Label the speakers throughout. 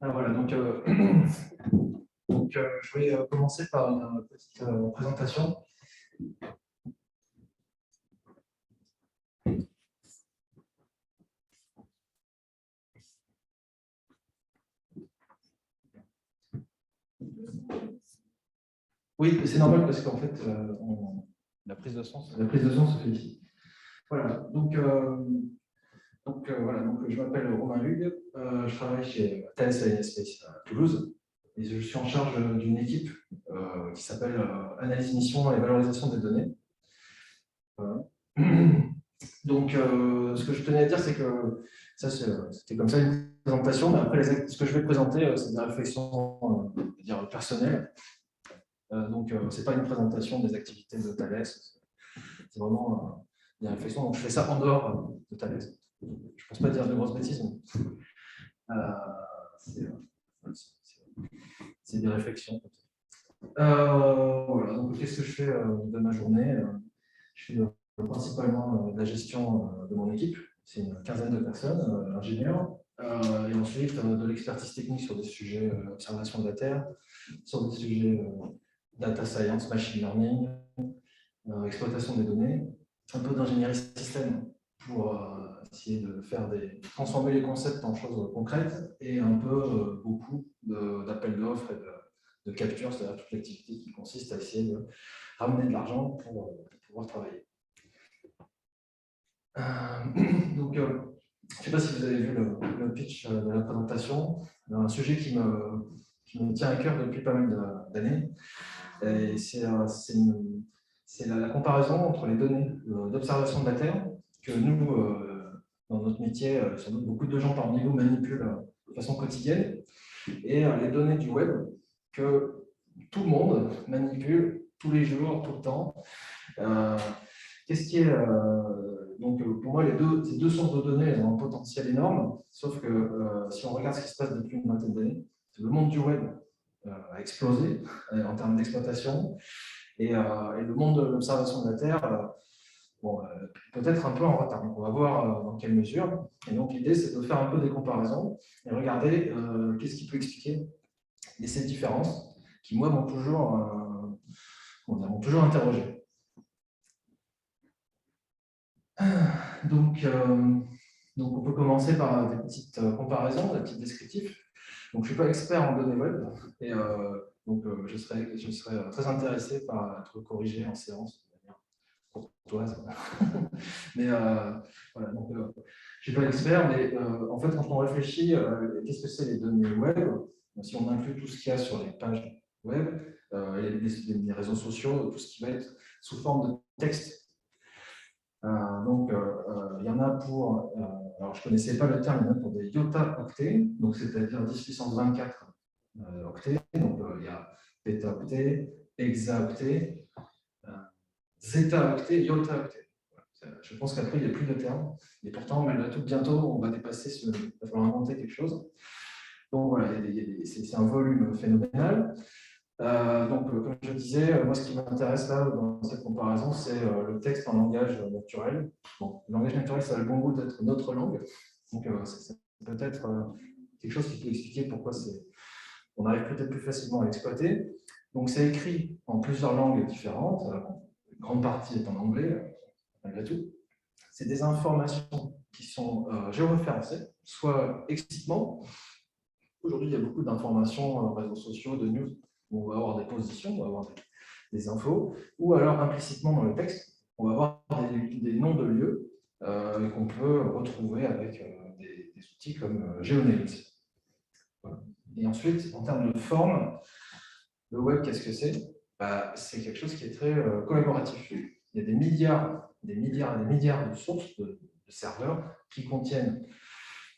Speaker 1: Alors voilà, je vais commencer par une petite présentation. Oui, c'est normal parce qu'en fait, la prise de son se fait ici. Voilà, je m'appelle Romain Hugues, je travaille chez Thales Alenia Space à Toulouse et je suis en charge d'une équipe qui s'appelle Analyse mission et valorisation des données. Voilà. Donc, ce que je tenais à dire, c'est que ça, c'était comme ça une présentation, mais après, ce que je vais présenter, c'est des réflexions personnelles. Ce n'est pas une présentation des activités de Thales, c'est vraiment des réflexions. Donc, je fais ça en dehors de Thales. Je ne pense pas dire de grosses bêtises, mais c'est des réflexions. Voilà, donc qu'est-ce que je fais de ma journée? Je fais principalement de la gestion de mon équipe. C'est une quinzaine de personnes, ingénieurs. Et ensuite, de l'expertise technique sur des sujets observation de la Terre, sur des sujets data science, machine learning, exploitation des données, un peu d'ingénierie système pour essayer de transformer les concepts en choses concrètes et un peu beaucoup d'appels d'offres et de capture, c'est-à-dire toute l'activité qui consiste à essayer de ramener de l'argent pour pouvoir travailler. Je ne sais pas si vous avez vu le pitch de la présentation, un sujet qui me tient à cœur depuis pas mal d'années. C'est la comparaison entre les données d'observation de la Terre que nous, dans notre métier, sans doute beaucoup de gens parmi nous manipulent de façon quotidienne, et les données du web que tout le monde manipule tous les jours, tout le temps. Qu'est-ce qui est pour moi, ces deux sources de données elles ont un potentiel énorme, sauf que si on regarde ce qui se passe depuis une vingtaine d'années, le monde du web a explosé en termes d'exploitation, et le monde de l'observation de la Terre, peut-être un peu en retard. Donc on va voir dans quelle mesure. Et donc l'idée, c'est de faire un peu des comparaisons et regarder qu'est-ce qui peut expliquer ces différences qui, moi, m'ont toujours interrogé. Donc, on peut commencer par des petites comparaisons, des petits descriptifs. Donc, je ne suis pas expert en données web, et je serais très intéressé par être corrigé en séance de manière courtoise. Mais voilà, je ne suis pas expert, mais en fait, quand on réfléchit, qu'est-ce que c'est les données web? Si on inclut tout ce qu'il y a sur les pages web, les réseaux sociaux, tout ce qui va être sous forme de texte. Il y en a pour, alors je ne connaissais pas le terme, il y en a pour des iota-octets, donc c'est-à-dire 10 puissance 24 octets. Donc il y a péta-octet, hexa-octet, zeta-octet, iota-octet. Je pense qu'après, il n'y a plus de termes. Et pourtant, malgré tout, bientôt, on va dépasser il va falloir inventer quelque chose. Donc voilà, c'est un volume phénoménal. Comme je disais, moi, ce qui m'intéresse là dans cette comparaison, c'est le texte en langage naturel. Bon, le langage naturel, ça a le bon goût d'être notre langue. Donc, c'est peut-être quelque chose qui peut expliquer pourquoi on arrive peut-être plus facilement à l'exploiter. Donc, c'est écrit en plusieurs langues différentes. Une grande partie est en anglais, malgré tout. C'est des informations qui sont géoréférencées, soit explicitement. Aujourd'hui, il y a beaucoup d'informations, réseaux sociaux, de news. On va avoir des positions, on va avoir des infos, ou alors implicitement dans le texte, on va avoir des noms de lieux qu'on peut retrouver avec des outils comme GeoNames. Voilà. Et ensuite, en termes de forme, le web, qu'est-ce que c'est? C'est quelque chose qui est très collaboratif. Il y a des milliards et des milliards de sources de serveurs qui contiennent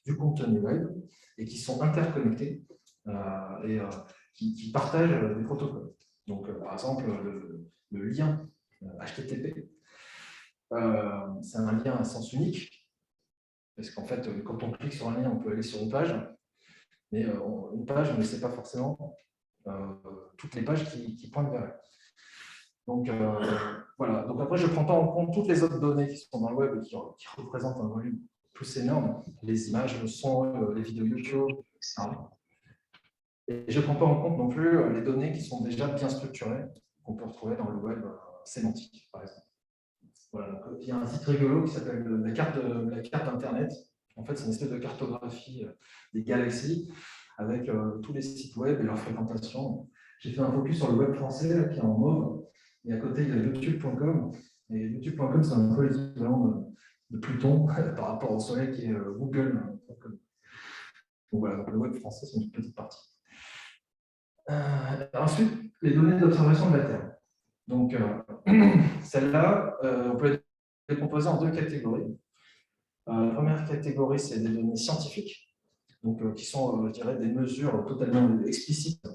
Speaker 1: du contenu web et qui sont interconnectés qui partagent des protocoles. Donc, par exemple, le lien HTTP, c'est un lien à sens unique, parce qu'en fait, quand on clique sur un lien, on peut aller sur une page, mais une page, on ne sait pas forcément toutes les pages qui pointent vers elle. Donc, voilà. Donc, après, je ne prends pas en compte toutes les autres données qui sont dans le web et qui représentent un volume plus énorme, les images, le son, les vidéos YouTube, etc. Et je ne prends pas en compte non plus les données qui sont déjà bien structurées, qu'on peut retrouver dans le web sémantique, par exemple. Voilà, donc, il y a un site rigolo qui s'appelle la carte d'Internet. En fait, c'est une espèce de cartographie des galaxies avec tous les sites web et leur fréquentation. J'ai fait un focus sur le web français là, qui est en mauve. Et à côté, il y a youtube.com. Et youtube.com, c'est un peu l'équivalent de Pluton par rapport au Soleil qui est Google. Donc voilà, donc le web français, c'est une petite partie. Ensuite, les données d'observation de la Terre. Donc, celles-là, on peut les décomposer en deux catégories. La première catégorie, c'est des données scientifiques, donc, qui sont, je dirais, des mesures totalement explicites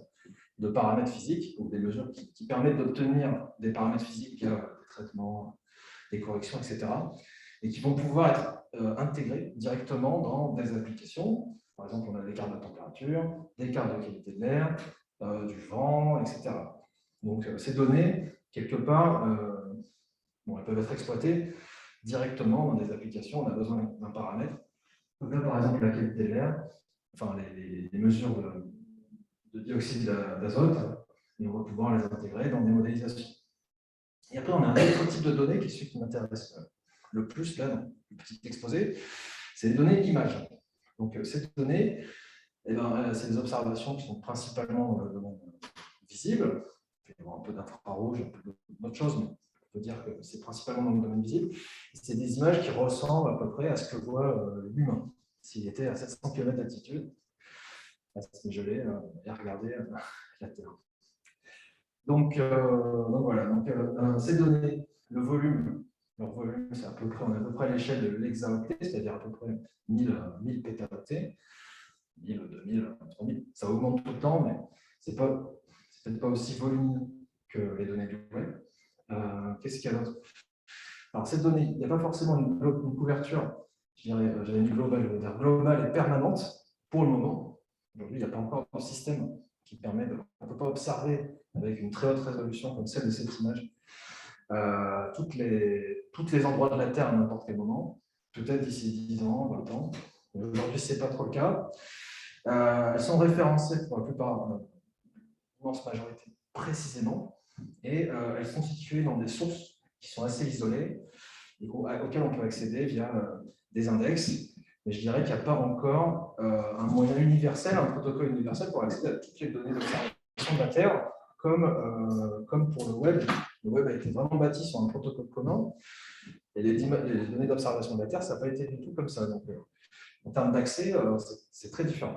Speaker 1: de paramètres physiques, ou des mesures qui permettent d'obtenir des paramètres physiques via des traitements, des corrections, etc., et qui vont pouvoir être intégrées directement dans des applications. Par exemple, on a des cartes de température, des cartes de qualité de l'air, du vent, etc. Donc, ces données, quelque part, elles peuvent être exploitées directement dans des applications. On a besoin d'un paramètre. Donc là, par exemple, la qualité de l'air, enfin, les mesures de dioxyde d'azote, et on va pouvoir les intégrer dans des modélisations. Et après, on a un autre type de données qui est celui qui m'intéresse le plus, là, dans le petit exposé, c'est les données images. Donc, ces données, c'est des observations qui sont principalement visibles. Il peut y avoir un peu d'infrarouge, un peu d'autres choses, mais on peut dire que c'est principalement dans le domaine visible. C'est des images qui ressemblent à peu près à ce que voit l'humain s'il était à 700 km d'altitude, à se geler et à regarder la Terre. Donc voilà, ces données, leur volume, c'est à peu près, on est à peu près à l'échelle de l'hexaoctet, c'est-à-dire à peu près 1000 pétaoctets, 1000, 2000, 3000. Ça augmente tout le temps, mais c'est peut-être pas aussi volumineux que les données du web. Qu'est-ce qu'il y a d'autre? Alors, ces données, il n'y a pas forcément une couverture, j'avais mis globale, je veux dire globale et permanente pour le moment. Aujourd'hui, il n'y a pas encore de système qui permet de. On ne peut pas observer avec une très haute résolution comme celle de cette image tous les endroits de la Terre à n'importe quel moment, peut-être d'ici 10 ans, 20 ans. Aujourd'hui, ce n'est pas trop le cas. Elles sont référencées pour la plupart, l'immense majorité, précisément, et elles sont situées dans des sources qui sont assez isolées et auxquelles on peut accéder via des index. Mais je dirais qu'il n'y a pas encore un moyen universel, un protocole universel pour accéder à toutes les données d'observation de la Terre, comme pour le web. Le web a été vraiment bâti sur un protocole commun, et les données d'observation de la Terre, ça n'a pas été du tout comme ça. Donc, en termes d'accès, c'est très différent.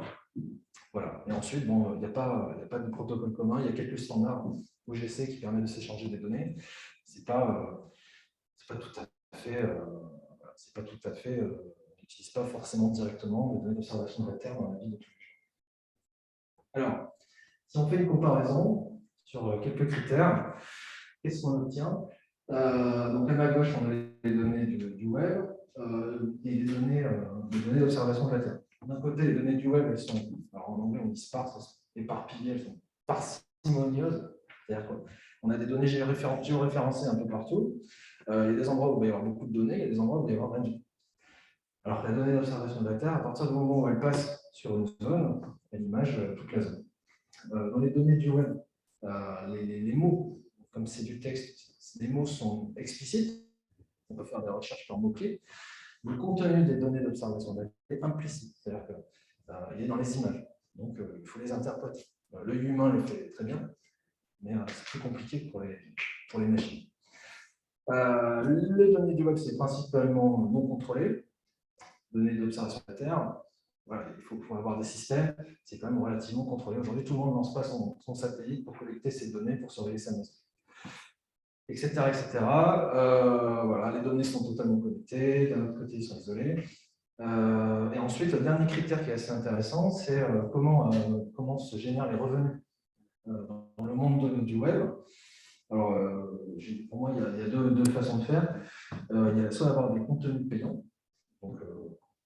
Speaker 1: Voilà. Et ensuite, bon, il n'y a pas de protocole commun, il y a quelques standards OGC qui permettent de s'échanger des données. C'est pas tout à fait, on n'utilise pas forcément directement les données d'observation de la Terre dans la vie de tous les jours. Alors, si on fait une comparaison sur quelques critères, qu'est-ce qu'on obtient? Donc, à ma gauche, on a les données du web et les données d'observation de la Terre. D'un côté, les données du web, elles sont, alors en anglais on dit sparse, elles sont éparpillées, elles sont parcimonieuses. C'est-à-dire qu'on a des données géoréférencées un peu partout. Il y a des endroits où il va y avoir beaucoup de données, il y a des endroits où il va y avoir rien du tout. Alors que la donnée d'observation de la Terre, à partir du moment où elle passe sur une zone, elle image toute la zone. Dans les données du web, les mots, comme c'est du texte, les mots sont explicites. On peut faire des recherches par mots-clés. Le contenu des données d'observation de la Terre est implicite, c'est-à-dire qu'il est dans les images. Donc, il faut les interpréter. L'œil humain le fait très bien, mais c'est plus compliqué pour les machines. Les données du web, c'est principalement non contrôlé. Données d'observation de la Terre, voilà, il faut avoir des systèmes, c'est quand même relativement contrôlé. Aujourd'hui, tout le monde ne lance pas son satellite pour collecter ces données pour surveiller sa maison, etc. Voilà, les données sont totalement connectées, d'un autre côté, ils sont isolés. Et ensuite, le dernier critère qui est assez intéressant, c'est comment se génèrent les revenus dans le monde du web. Alors, pour moi, il y a deux façons de faire. Il y a soit avoir des contenus payants, donc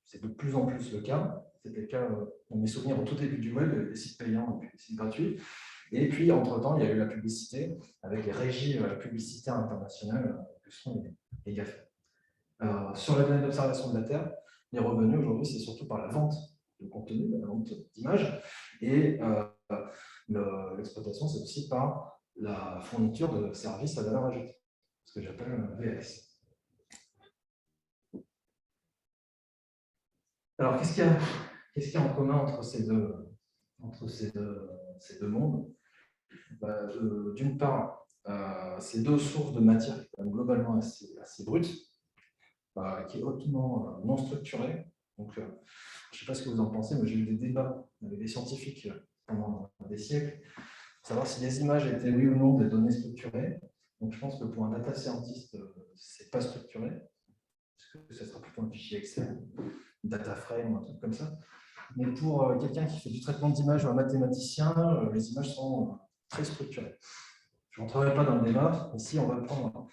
Speaker 1: c'est de plus en plus le cas. C'était le cas dans mes souvenirs au tout début du web, les sites payants et les sites gratuits. Et puis, entre-temps, il y a eu la publicité avec les régies publicitaires internationales que sont les GAFA. Sur la donnée d'observation de la Terre, les revenus aujourd'hui, c'est surtout par la vente de contenu, la vente d'images, et l'exploitation, c'est aussi par la fourniture de services à valeur ajoutée, ce que j'appelle VS. Alors, qu'est-ce qu'il y a en commun entre ces deux mondes? D'une part, ces deux sources de matière qui sont globalement assez brutes, qui est hautement non structurée. Donc, je ne sais pas ce que vous en pensez, mais j'ai eu des débats avec des scientifiques pendant des siècles pour savoir si les images étaient oui ou non des données structurées. Donc, je pense que pour un data scientist, ce n'est pas structuré, parce que ce sera plutôt un fichier Excel, data frame ou un truc comme ça. Mais pour quelqu'un qui fait du traitement d'image ou un mathématicien, les images sont très structurées. Je ne rentrerai pas dans le débat. Ici, on va prendre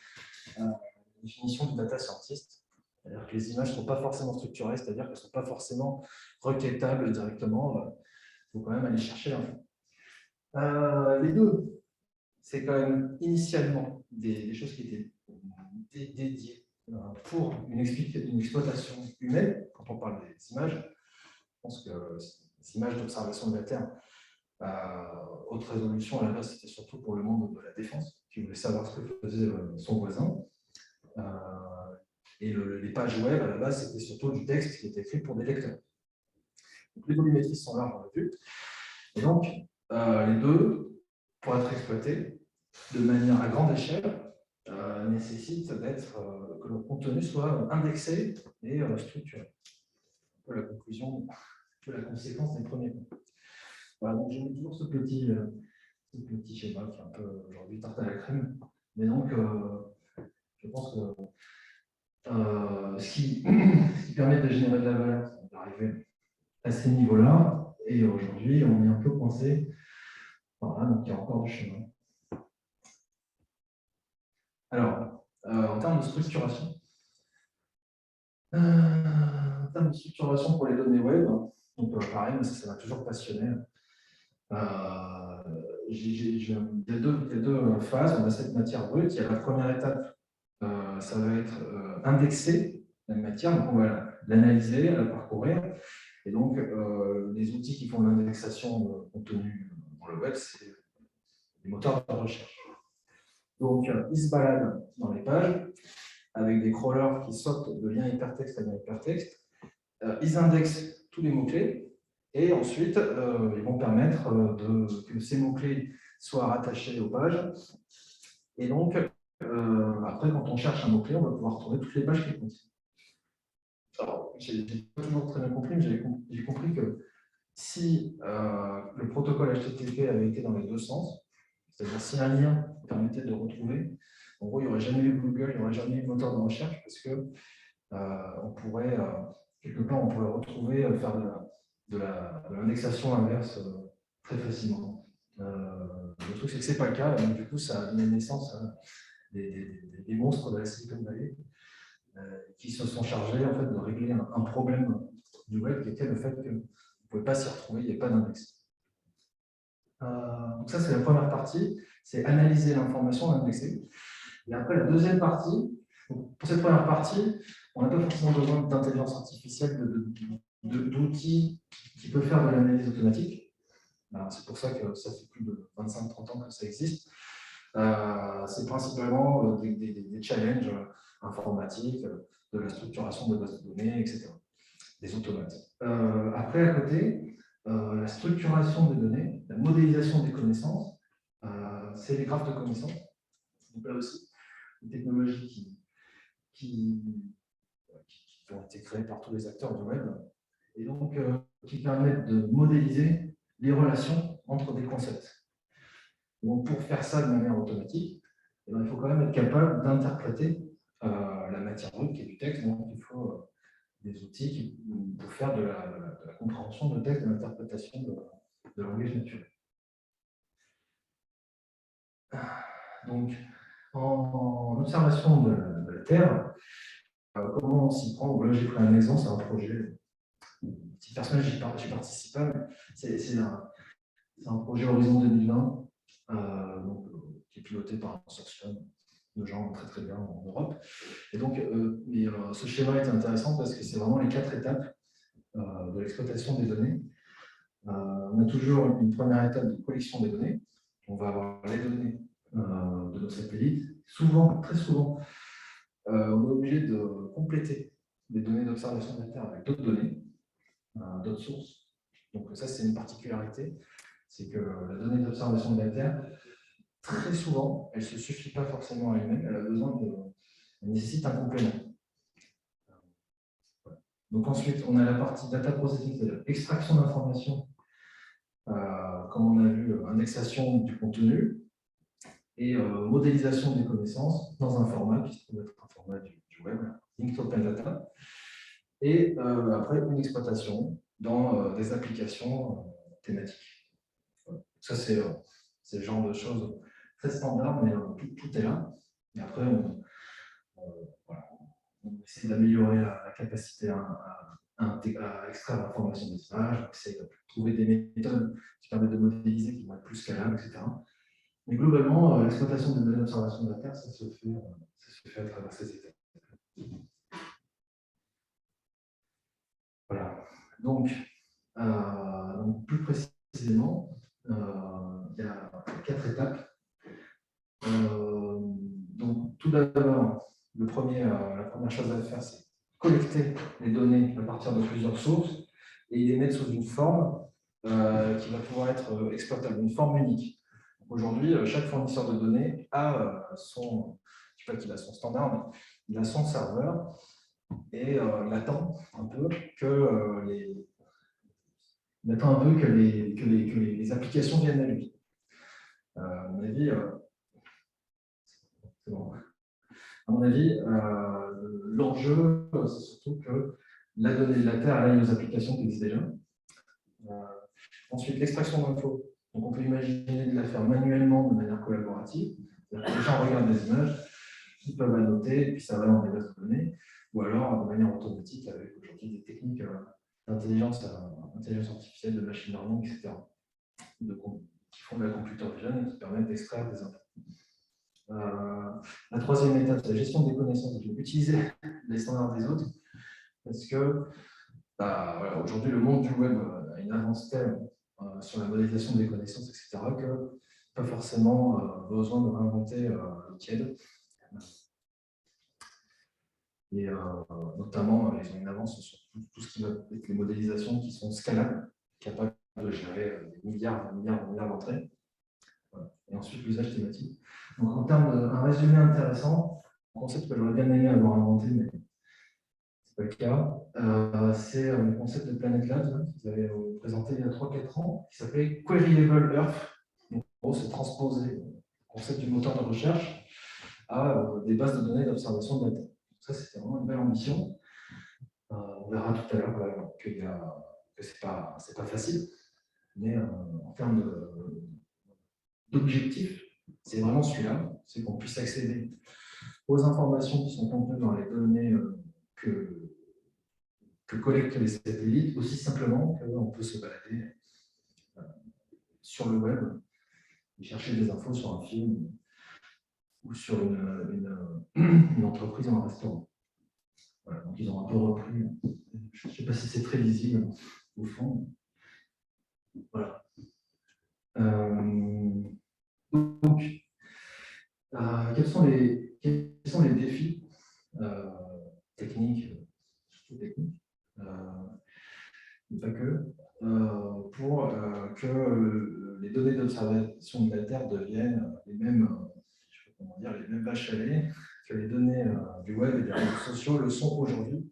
Speaker 1: la définition du data scientist. C'est-à-dire que les images ne sont pas forcément structurées, c'est-à-dire qu'elles ne sont pas forcément requêtables directement. Il faut quand même aller chercher l'info. Les deux, c'est quand même initialement des choses qui étaient dédiées pour une exploitation humaine, quand on parle des images. Je pense que les images d'observation de la Terre, haute résolution, à la base, c'était surtout pour le monde de la défense, qui voulait savoir ce que faisait son voisin. Et les pages web, à la base, c'était surtout du texte qui était écrit pour des lecteurs. Donc, les volumétristes sont là, on l'a vu. Et donc, les deux, pour être exploités de manière à grande échelle, nécessitent que le contenu soit indexé et structuré. Un peu la conclusion, un peu la conséquence des premiers points. Voilà, donc j'ai mis toujours ce petit schéma qui est un peu aujourd'hui tarte à la crème. Mais donc, je pense que ce qui permet de générer de la valeur, c'est d'arriver à ces niveaux-là. Et aujourd'hui, on est un peu coincé par là, donc il y a encore du chemin. Alors, en termes de structuration, pour les données web, donc pareil, ça m'a toujours passionné. Il y a deux phases. On a cette matière brute. Il y a la première étape, ça va être indexer la matière, donc on va l'analyser, la parcourir. Et donc, les outils qui font l'indexation de contenu dans le web, c'est les moteurs de recherche. Donc, ils se baladent dans les pages avec des crawlers qui sautent de lien hypertexte à lien hypertexte. Ils indexent tous les mots-clés et ensuite, ils vont permettre que ces mots-clés soient rattachés aux pages. Et donc, après, quand on cherche un mot-clé, on va pouvoir retrouver toutes les pages qui contiennent. Alors, je n'ai pas toujours très bien compris, mais j'ai compris que si le protocole HTTP avait été dans les deux sens, c'est-à-dire si un lien permettait de retrouver, en gros, il n'y aurait jamais eu Google, il n'y aurait jamais eu moteur de recherche, parce que on pourrait, quelque part, on pourrait retrouver, faire de l'indexation inverse très facilement. Le truc, c'est que ce n'est pas le cas, donc du coup, ça a donné naissance à des monstres de la Silicon Valley qui se sont chargés en fait, de régler un problème du web qui était le fait que vous ne pouvez pas s'y retrouver, il n'y a pas d'index. Donc ça, c'est la première partie, c'est analyser l'information, l'indexer. Et après, la deuxième partie, pour cette première partie, on n'a pas forcément besoin d'intelligence artificielle, d'outils qui peuvent faire de l'analyse automatique. C'est pour ça que ça fait plus de 25-30 ans que ça existe. C'est principalement des challenges informatiques, de la structuration de bases de données, etc. Des automates. Après, à côté, la structuration des données, la modélisation des connaissances, c'est les graphes de connaissances. Donc là aussi, des technologies qui ont été créées par tous les acteurs du web, et donc qui permettent de modéliser les relations entre des concepts. Donc pour faire ça de manière automatique, il faut quand même être capable d'interpréter la matière brute qui est du texte, donc il faut des outils pour faire de la compréhension de texte, de l'interprétation de langage naturel. Donc, en observation de la Terre, comment on s'y prend? Là, j'ai pris un exemple, c'est un projet. Si personnel, j'y participe pas, mais c'est un projet Horizon 2020 qui est piloté par un consortium de gens très très bien en Europe. Et donc, ce schéma est intéressant parce que c'est vraiment les 4 étapes de l'exploitation des données. On a toujours une première étape de collection des données. On va avoir les données de nos satellites. Souvent, très souvent, on est obligé de compléter les données d'observation de la Terre avec d'autres données, d'autres sources. Donc ça, c'est une particularité, c'est que la donnée d'observation de la Terre, très souvent, elle ne se suffit pas forcément à elle-même, elle nécessite un complément. Donc ensuite, on a la partie data processing, c'est-à-dire extraction d'informations, comme on a vu, indexation du contenu, et modélisation des connaissances dans un format qui se trouve être un format du web, Linked Open Data, et après une exploitation dans des applications thématiques. Voilà. Ça, c'est le genre de choses très standard, mais tout est là. Et après, voilà, on essaie d'améliorer la capacité à extraire l'information des images, on essaie de trouver des méthodes qui permettent de modéliser, qui vont être plus scalables, etc. Mais globalement, l'exploitation des données d'observation de la Terre, ça se fait à travers ces étapes. Voilà. Donc plus précisément, il y a 4 étapes. Donc, tout d'abord, la première chose à faire, c'est collecter les données à partir de plusieurs sources et les mettre sous une forme qui va pouvoir être exploitable, une forme unique. Aujourd'hui, chaque fournisseur de données a son, je ne sais pas qu'il a son standard, mais il a son serveur et il attend un peu que les applications viennent à lui. À mon avis, c'est bon. À mon avis, l'enjeu, c'est surtout que la donnée de la Terre aille aux applications qui existent déjà. Ensuite, l'extraction d'infos. Donc, on peut imaginer de la faire manuellement de manière collaborative. C'est-à-dire que les gens regardent des images, ils peuvent annoter, et puis ça va dans les bases de données, ou alors de manière automatique avec aujourd'hui des techniques d'intelligence artificielle, de machine learning, etc., qui font de la computer vision et qui permettent d'extraire des infos. La troisième étape, c'est la gestion des connaissances. Je vais utiliser les standards des autres parce que voilà, aujourd'hui, le monde du web a une avance telle sur la modélisation des connaissances, etc., que pas forcément besoin de réinventer le TIED. Et notamment, ils ont une avance sur tout ce qui va être les modélisations qui sont scalables, capables de gérer des milliards d'entrées. Voilà. Et ensuite, l'usage thématique. Donc, en termes d'un résumé intéressant, un concept que j'aurais bien aimé avoir inventé, mais ce n'est pas le cas, c'est le concept de Planet Labs qu'ils avaient présenté il y a 3-4 ans, qui s'appelait Queryable Earth. Donc, en gros, c'est transposer le concept du moteur de recherche à des bases de données d'observation de la Terre. Ça, c'était vraiment une belle ambition. On verra tout à l'heure que ce n'est pas facile, mais en termes d'objectif, c'est vraiment celui-là, c'est qu'on puisse accéder aux informations qui sont contenues dans les données que collectent les satellites, aussi simplement qu'on peut se balader sur le web et chercher des infos sur un film ou sur une entreprise ou un restaurant. Voilà, donc ils ont un peu repris. Je ne sais pas si c'est très lisible au fond. Voilà. Donc, quels sont les défis techniques, surtout techniques, mais pas que, pour que les données d'observation de la Terre deviennent les mêmes vaches à lait que les données du web et des réseaux sociaux le sont aujourd'hui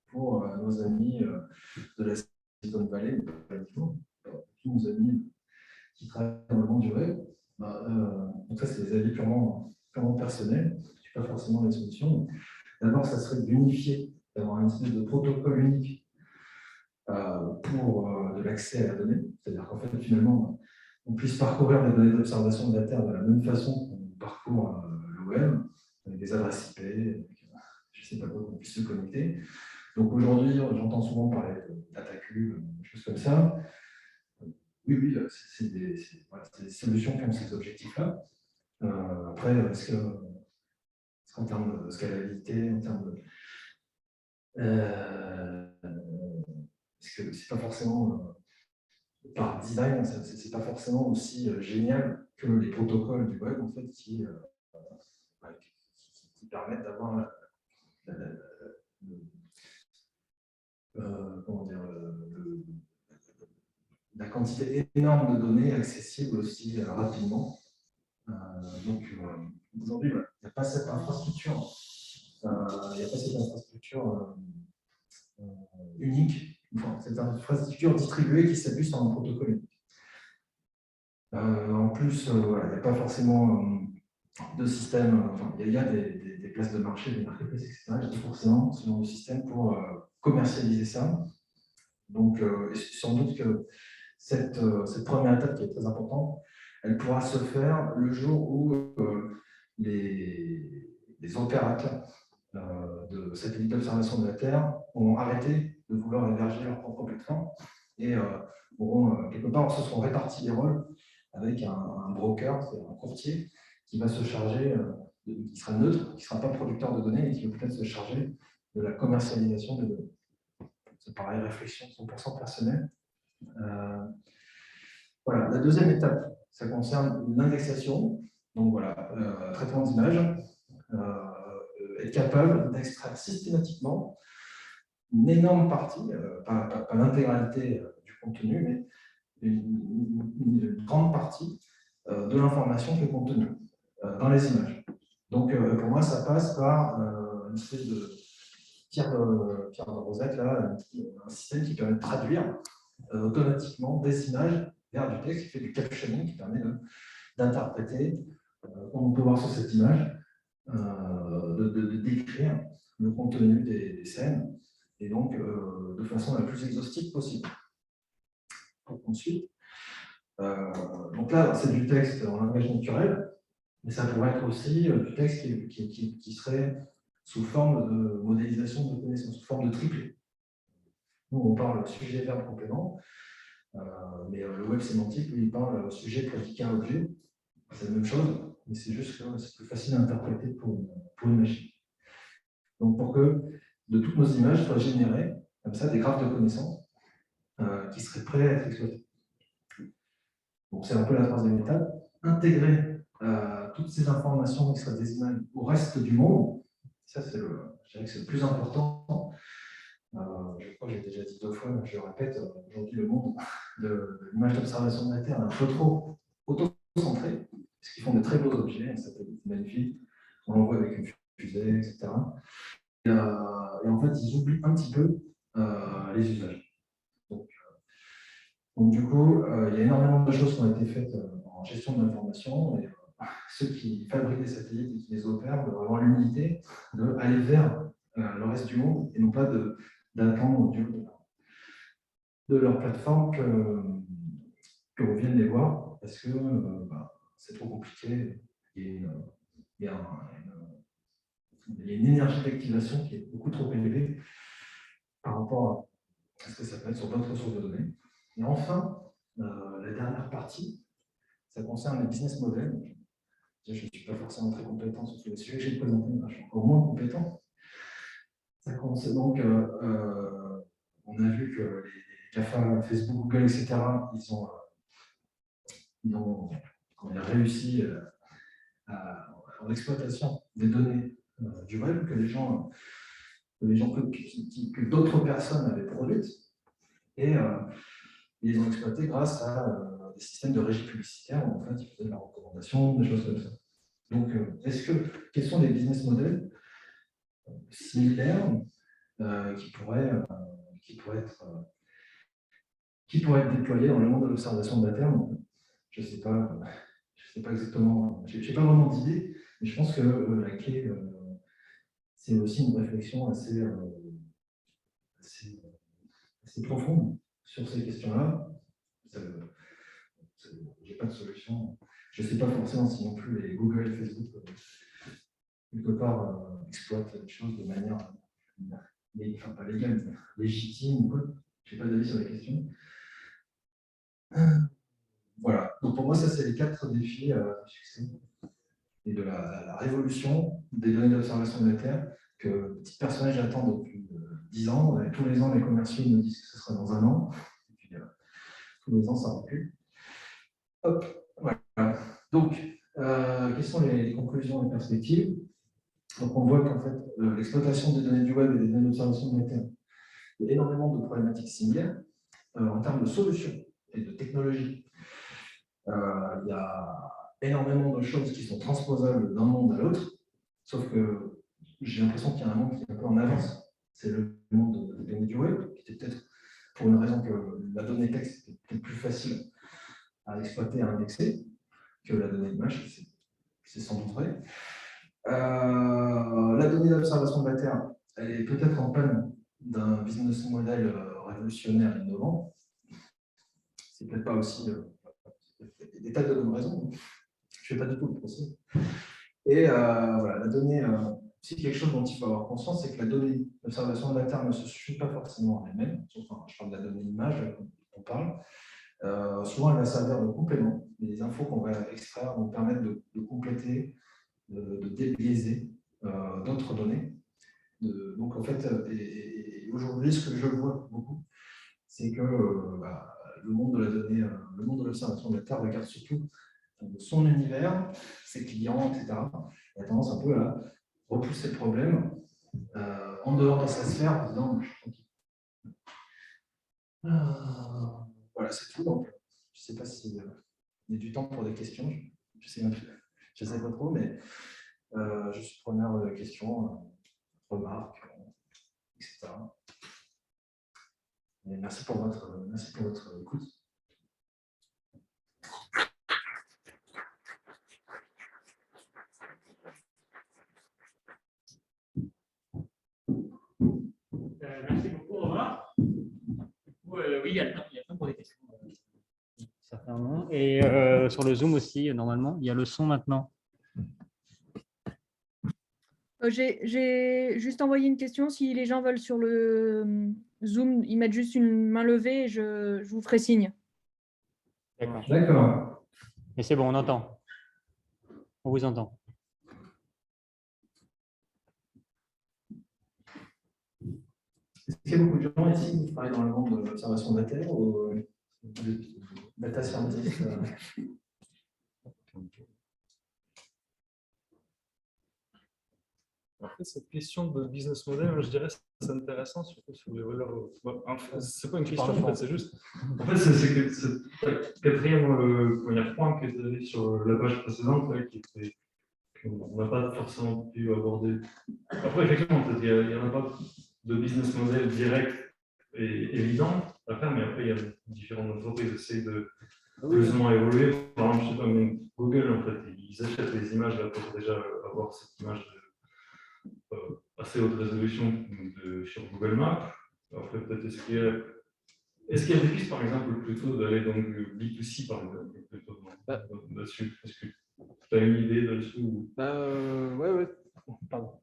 Speaker 1: pour nos amis de la Silicon Valley, tous nos amis qui travaillent dans le monde du web. Donc ça, c'est des avis purement personnels, je ne suis pas forcément les solutions. D'abord, ça serait d'unifier, d'avoir une espèce de protocole unique pour de l'accès à la donnée. C'est-à-dire qu'en fait, finalement, on puisse parcourir les données d'observation de la Terre de la même façon qu'on parcourt le web, avec des adresses IP, avec, je ne sais pas quoi, qu'on puisse se connecter. Donc aujourd'hui, j'entends souvent parler de DataCube, des choses comme ça. Oui, c'est des solutions qui ont ces objectifs-là. Après, est-ce qu'en termes de scalabilité, en termes parce que c'est pas forcément, par design, c'est pas forcément aussi génial que les protocoles du web, en fait, qui permettent d'avoir comment dire, la quantité énorme de données accessibles aussi rapidement. Donc, aujourd'hui, il n'y a pas cette infrastructure, unique, enfin, cette infrastructure distribuée qui s'appuie sur un protocole unique. En plus, voilà, il n'y a pas forcément de système, enfin, il y a des places de marché, des marketplaces, etc. Il n'y a pas forcément ce genre de système pour commercialiser ça. Donc, sans doute que cette première étape qui est très importante, elle pourra se faire le jour où les opérateurs de satellites d'observation de la Terre ont arrêté de vouloir héberger leur propre plateforme et auront quelque part se sont répartis les rôles avec un broker, c'est un courtier, qui va se charger, qui sera neutre, qui ne sera pas producteur de données et qui va peut-être se charger de la commercialisation des données. C'est pareil, réflexion 100% personnelle. Voilà, la deuxième étape, ça concerne l'indexation. Donc voilà, traitement d'image, être capable d'extraire systématiquement une énorme partie, pas l'intégralité du contenu, mais une grande partie de l'information qui est contenue dans les images. Donc pour moi, ça passe par une espèce de pierre de Rosette, là, un système qui permet de traduire automatiquement des images vers du texte, qui fait du captioning, qui permet d'interpréter, comme on peut voir sur cette image, de décrire le contenu des scènes, et donc de façon la plus exhaustive possible. Ensuite, donc là, c'est du texte en langage naturel, mais ça pourrait être aussi du texte qui serait sous forme de modélisation de connaissances, sous forme de triplé. Nous, on parle sujet, verbe, complément, mais le web sémantique, lui, il parle sujet, prédicat, objet. C'est la même chose, mais c'est juste que c'est plus facile à interpréter pour une machine. Donc, pour que de toutes nos images soient générées, comme ça, des graphes de connaissances qui seraient prêts à être exploités. Donc, c'est un peu la troisième étape. Intégrer toutes ces informations extra-décimales au reste du monde, ça, je dirais que c'est le plus important. Je crois que j'ai déjà dit 2 fois, mais je le répète, aujourd'hui, le monde de l'image d'observation de la Terre est un peu trop auto-centré, parce qu'ils font de très beaux objets, un satellite magnifique, on l'envoie avec une fusée, etc. Et en fait, ils oublient un petit peu les usages. Donc du coup, il y a énormément de choses qui ont été faites en gestion de l'information, et ceux qui fabriquent des satellites et qui les opèrent doivent avoir l'humilité d'aller vers le reste du monde et non pas d'attendre de leur plateforme qu'on vienne les voir parce que c'est trop compliqué. Il y a une énergie d'activation qui est beaucoup trop élevée par rapport à ce que ça peut être sur d'autres sources de données. Et enfin, la dernière partie, ça concerne les business models. Je ne suis pas forcément très compétent sur tous les sujets que j'ai présentés, mais je suis encore moins compétent. Ça concerne donc, on a vu que les GAFA, Facebook, Google, etc., ils ont réussi en exploitation des données du web que d'autres personnes avaient produites, et ils les ont exploitées grâce à des systèmes de régie publicitaire où en fait ils faisaient de la recommandation, des choses comme ça. Donc, quels sont les business models similaires qui pourraient être déployés dans le monde de l'observation de la Terre? Je ne sais pas exactement, je n'ai pas vraiment d'idée, mais je pense que la clé, c'est aussi une réflexion assez profonde sur ces questions-là. Je n'ai pas de solution. Je ne sais pas forcément si non plus les Google et Facebook, quelque part, exploitent les choses de manière pas légale, mais légitime. Je n'ai pas d'avis sur la question. Voilà. Donc pour moi, ça, c'est les 4 défis du succès et de la révolution des données d'observation de la Terre que petit personnage attend depuis 10 ans. Et tous les ans, les commerciaux nous disent que ce sera dans un an. Et puis, tous les ans, ça recule. Hop, voilà. Donc, quelles sont les conclusions et perspectives? Donc, on voit qu'en fait, l'exploitation des données du web et des données d'observation de la Terre, il y a énormément de problématiques similaires en termes de solutions et de technologies. Il y a énormément de choses qui sont transposables d'un monde à l'autre, sauf que j'ai l'impression qu'il y a un monde qui est un peu en avance. C'est le monde des données du web, qui était peut-être, pour une raison que la donnée texte était peut-être plus facile à exploiter et à indexer que la donnée image, c'est sans doute vrai. La donnée d'observation de la Terre, elle est peut-être en panne d'un business model révolutionnaire et innovant. C'est peut-être pas aussi des tas de bonnes raisons. Je ne fais pas du tout le procès. Et voilà, la donnée, c'est quelque chose dont il faut avoir conscience, c'est que la donnée d'observation de la Terre ne se suffit pas forcément à elle-même. Enfin, je parle de la donnée image, on parle. Souvent, elle va servir de complément. Les infos qu'on va extraire vont permettre de compléter, de débiaiser d'autres données. Donc, en fait, et aujourd'hui, ce que je vois beaucoup, c'est que le monde de la donnée, le monde de l'observation de la Terre regarde surtout son univers, ses clients, etc. Il a tendance un peu à repousser le problème en dehors de sa sphère, en disant je suis tranquille. Voilà, c'est tout. Donc, je ne sais pas s'il y a du temps pour des questions. Je ne sais pas trop, mais je suis preneur de questions, remarques, etc. Et merci pour votre écoute.
Speaker 2: Merci beaucoup, Romain. Oui, il y a le temps pour des questions. Certainement. Et sur le Zoom aussi, normalement, il y a le son maintenant.
Speaker 3: J'ai juste envoyé une question. Si les gens veulent sur le Zoom, ils mettent juste une main levée et je vous ferai signe.
Speaker 1: D'accord.
Speaker 2: Et c'est bon, on entend. On vous entend.
Speaker 1: Est-ce qu'il y a beaucoup de gens ici qui travaillent dans le monde de l'observation de la Terre ou de data scientist
Speaker 4: En fait, cette question de business model, je dirais, c'est intéressant, surtout sur les valeurs. C'est pas une question, en fait, c'est juste. En fait, c'est que ce quatrième point qui était sur la page précédente, qu'on n'a pas forcément pu aborder. Après, effectivement, il n'y en a pas de business model direct et évident à faire, mais après, il y a différentes entreprises qui essayent de plus ou moins évoluer. Par exemple, je sais pas, Google, en fait, ils achètent les images là, pour déjà avoir cette image assez haute résolution sur Google Maps. Après, peut-être est-ce qu'il y a des pistes, par exemple, plutôt d'aller dans le B2C, par exemple, plutôt là-dessus? Est-ce que tu as une idée là-dessus?
Speaker 1: Oui. Pardon.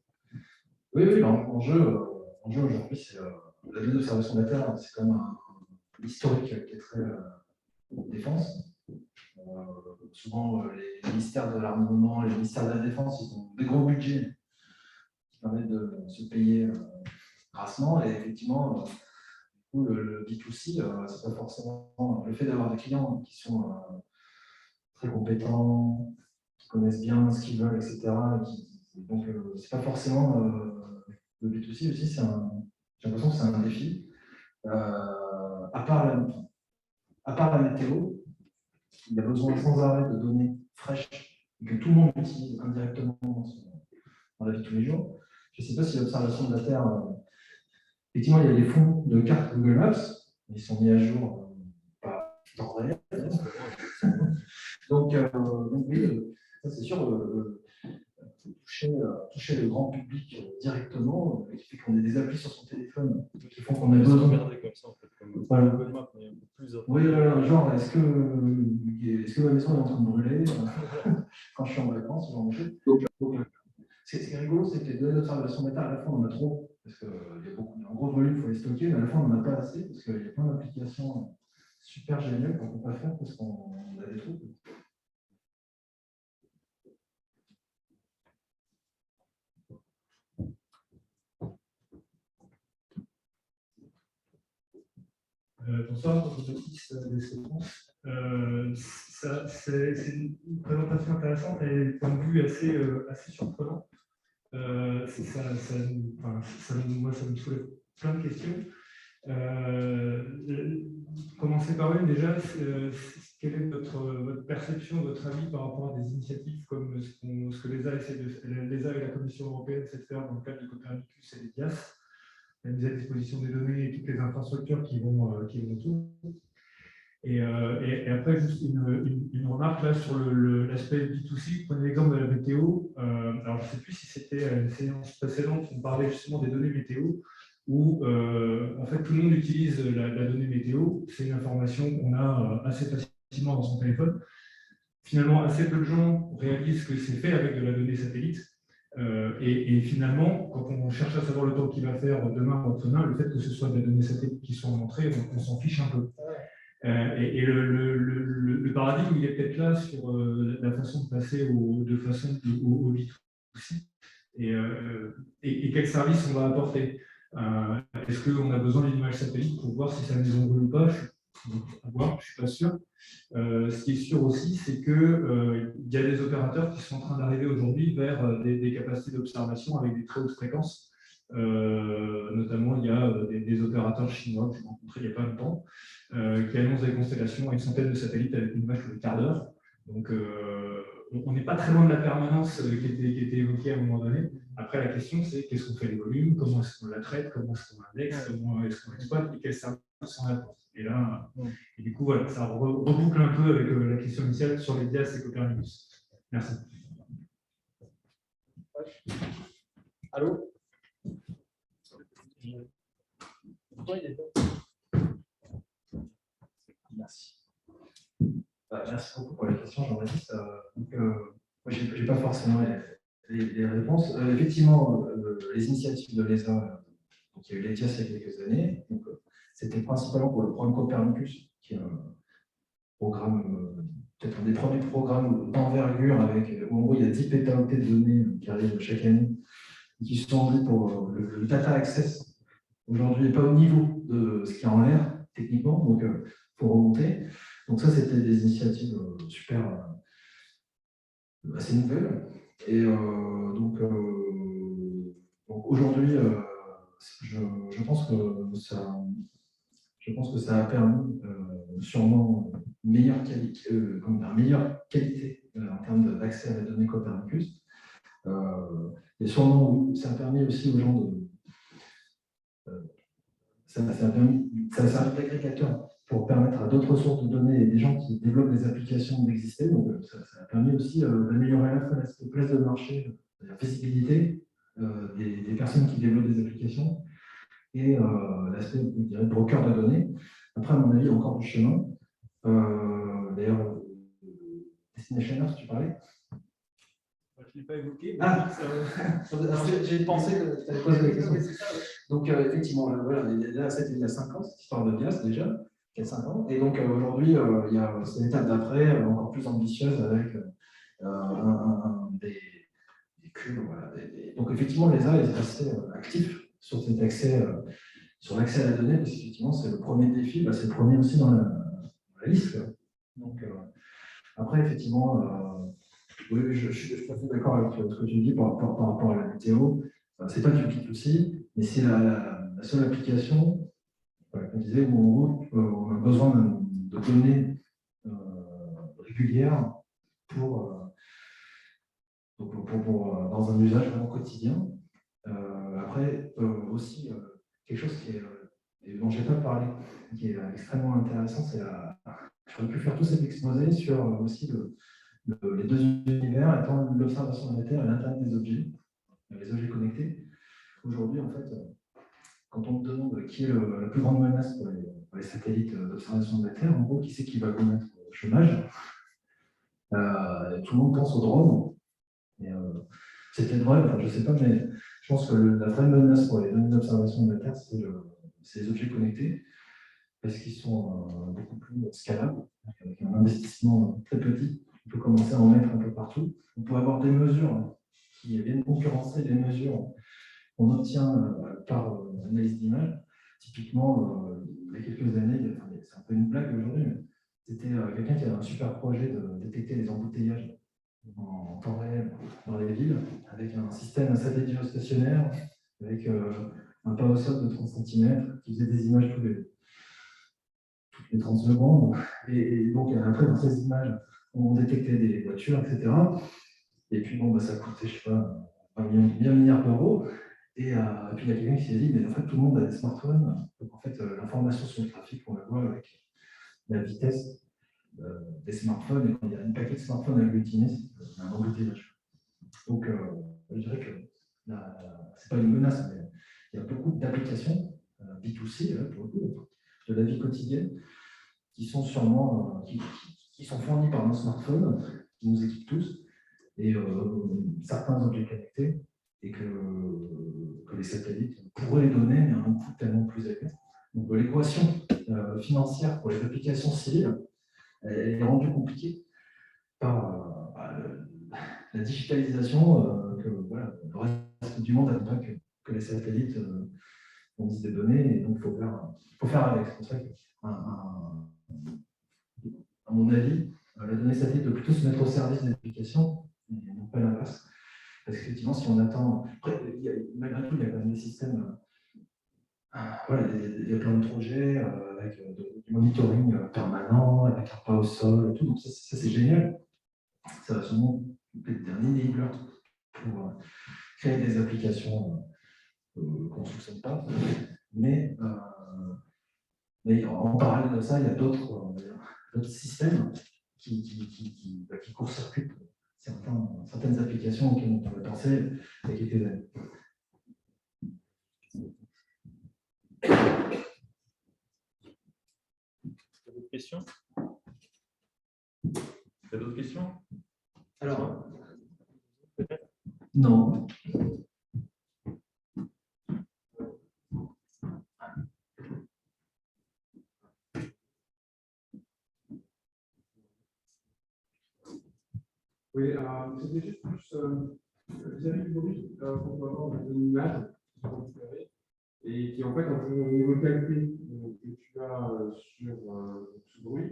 Speaker 1: Oui, l'enjeu aujourd'hui, c'est la donnée d'observation de la Terre, c'est quand même un historique qui est très défense. Souvent, les ministères de l'armement, les ministères de la Défense, ils ont des gros budgets qui permettent de se payer grassement. Et effectivement, le B2C, c'est pas forcément le fait d'avoir des clients qui sont très compétents, qui connaissent bien ce qu'ils veulent, etc. Donc, c'est pas forcément le B2C aussi, j'ai l'impression que c'est un défi. À part la météo, il y a besoin sans arrêt de données fraîches que tout le monde utilise indirectement dans la vie de tous les jours. Je ne sais pas si l'observation de la Terre, effectivement, il y a des fonds de cartes Google Maps, mais ils sont mis à jour pas dans réel. Donc oui, ça c'est sûr, toucher le grand public directement, qui fait qu'on a des applis sur son téléphone qui font qu'on a besoin.
Speaker 4: Regarder comme ça, en fait, comme Google Maps, mais un peu plus.
Speaker 1: Oui, voilà, genre, est-ce que ma maison est en train de brûler quand je suis en vacances, ce genre de choses. Donc, ce qui est rigolo, c'est que les données d'observation de la Terre, à la fois, on en a trop, parce qu'il y a un gros volume, il faut les stocker, mais à la fois, on n'en a pas assez, parce qu'il y a plein d'applications super géniales qu'on ne peut pas faire parce qu'on a des trous.
Speaker 5: de séquence. C'est une présentation intéressante et d'un point de vue assez surprenant. Moi, ça me soulève plein de questions. Commencer par une déjà, quelle est votre perception, votre avis par rapport à des initiatives comme ce que l'ESA et la Commission européenne essaient de faire dans le cadre du Copernicus et des DIAS, la mise à disposition des données et toutes les infrastructures qui vont autour. Et après, juste une remarque là sur l'aspect B2C. Prenez l'exemple de la météo. Alors, je ne sais plus si c'était une séance précédente, on parlait justement des données météo, où en fait tout le monde utilise la donnée météo. C'est une information qu'on a assez facilement dans son téléphone. Finalement, assez peu de gens réalisent que c'est fait avec de la donnée satellite. Et finalement, quand on cherche à savoir le temps qu'il va faire demain ou après-demain, le fait que ce soit des données satellites qui sont en entrée, on s'en fiche un peu. Et le paradigme, il est peut-être là sur la façon de passer au B2C et quel service on va apporter. Est-ce qu'on a besoin d'une image satellite pour voir si sa maison brûle ou pas? Je ne suis pas sûr. Ce qui est sûr aussi, c'est qu'il y a des opérateurs qui sont en train d'arriver aujourd'hui vers des capacités d'observation avec des très hautes fréquences. Notamment, il y a des opérateurs chinois que j'ai rencontrés il n'y a pas longtemps qui annoncent des constellations à une centaine de satellites avec une image tous les quarts d'heure. Donc, on n'est pas très loin de la permanence qui était évoquée à un moment donné. Après, la question, c'est qu'est-ce qu'on fait les volumes, comment est-ce qu'on la traite, comment est-ce qu'on l'indexe, comment est-ce qu'on l'exploite et quels services on apporte. Et là, et du coup, voilà, ça reboucle un peu avec la question initiale sur les DIAS et Copernicus. Merci.
Speaker 1: Allô? Merci. Merci beaucoup pour la question, Jean-Baptiste. Moi, je n'ai pas forcément les réponses. Effectivement, les initiatives de l'ESA, il y a eu l'ETIAS il y a quelques années. C'était principalement pour le programme Copernicus, qui est un programme, peut-être un des premiers programmes d'envergure, où en gros il y a 10 pétaoctets de données qui arrivent chaque année, et qui sont enviés pour le data access. Aujourd'hui, il n'est pas au niveau de ce qui est en l'air, techniquement, donc il faut remonter. Donc ça, c'était des initiatives super assez nouvelles. Et donc aujourd'hui, je pense que ça a permis sûrement meilleure qualité en termes d'accès à la donnée Copernicus. Et sûrement, ça a permis aussi aux gens ça a servi d'agrégateur pour permettre à d'autres sources de données et des gens qui développent des applications d'exister. Donc, ça a permis aussi d'améliorer à la fois l'aspect place de marché, la visibilité des personnes qui développent des applications et l'aspect, je dirais, broker de données. Après, à mon avis, il y a encore du chemin. D'ailleurs, Destination Earth, tu parlais?
Speaker 5: Je ne l'ai pas évoqué.
Speaker 1: J'ai pensé que tu allais poser la question. Donc, effectivement, voilà, c'était il y a 5 ans, cette histoire de BIAS déjà, il y a 5 ans. Et donc, aujourd'hui, c'est l'étape d'après, encore plus ambitieuse, avec des cubes. Voilà, donc, effectivement, l'ESA est assez actif sur cet accès, sur l'accès à la donnée, parce qu'effectivement, c'est le premier défi, c'est le premier aussi dans la liste. Donc, après, effectivement, oui, je suis tout à fait d'accord avec ce que tu dis par rapport à la météo. Ce n'est pas du B2C, mais c'est la seule application, comme je disais, où en gros, on a besoin de données régulières dans un usage vraiment quotidien. Après, aussi, quelque chose dont je n'ai pas parlé, qui est extrêmement intéressant, c'est j'aurais pu faire tout cet exposé sur aussi les deux univers étant l'observation de la Terre et l'Internet des objets, les objets connectés. Aujourd'hui, en fait, quand on me demande qui est la plus grande menace pour les satellites d'observation de la Terre, en gros, qui c'est qui va connaître au chômage, tout le monde pense aux drones. C'est peut-être vrai, je ne sais pas, mais je pense que la vraie menace pour les données d'observation de la Terre, c'est les objets connectés, parce qu'ils sont beaucoup plus scalables, avec un investissement très petit. On peut commencer à en mettre un peu partout. On peut avoir des mesures qui viennent concurrencer les mesures qu'on obtient par analyse d'image. Typiquement, il y a quelques années, c'est un peu une blague aujourd'hui, mais c'était quelqu'un qui avait un super projet de détecter les embouteillages en temps réel dans les villes, avec un système satellite géostationnaire, avec un panneau sol de 30 cm qui faisait des images toutes les 30 secondes. Et donc, après, dans ces images, on détectait des voitures, etc. Et puis, bon, ça coûtait, je sais pas, 1 milliard d'euros. Et puis, il y a quelqu'un qui s'est dit, mais en fait, tout le monde a des smartphones. Donc, en fait, l'information sur le trafic, on la voit avec la vitesse des smartphones. Et quand il y a une paquet de smartphones agglutinés, c'est un embouteillage. Donc, je dirais que ce n'est pas une menace, mais il y a beaucoup d'applications B2C, pour le coup, de la vie quotidienne, qui sont sûrement qui sont fournis par nos smartphones, qui nous équipent tous, et certains objets connectés, et que les satellites pourraient les donner, mais à un coût tellement plus élevé. Donc l'équation financière pour les applications civiles, elle est rendue compliquée par la digitalisation, que voilà, le reste du monde n'attend pas que les satellites fournissent des données, et donc il faut faire avec. C'est pour ça que, à mon avis, la donnée satellite doit plutôt se mettre au service des applications, et non pas l'inverse. Parce qu'effectivement, si on attend. Après, malgré tout, il y a quand même des systèmes. Voilà, il y a plein de projets avec du monitoring permanent, avec un pas au sol et tout. Donc, ça c'est génial. Ça va sûrement être un enabler pour créer des applications qu'on ne soupçonne pas. Mais en parallèle de ça, il y a d'autres systèmes qui court-circuitent certaines applications auxquelles on pourrait penser il y a quelques années.
Speaker 4: D'autres questions? Il y a d'autres questions?
Speaker 1: Alors, non.
Speaker 6: Oui, c'était juste plus vis-à-vis du bruit qu'on peut avoir dans une image et qui en fait, au niveau de qualité que tu as sur ce bruit,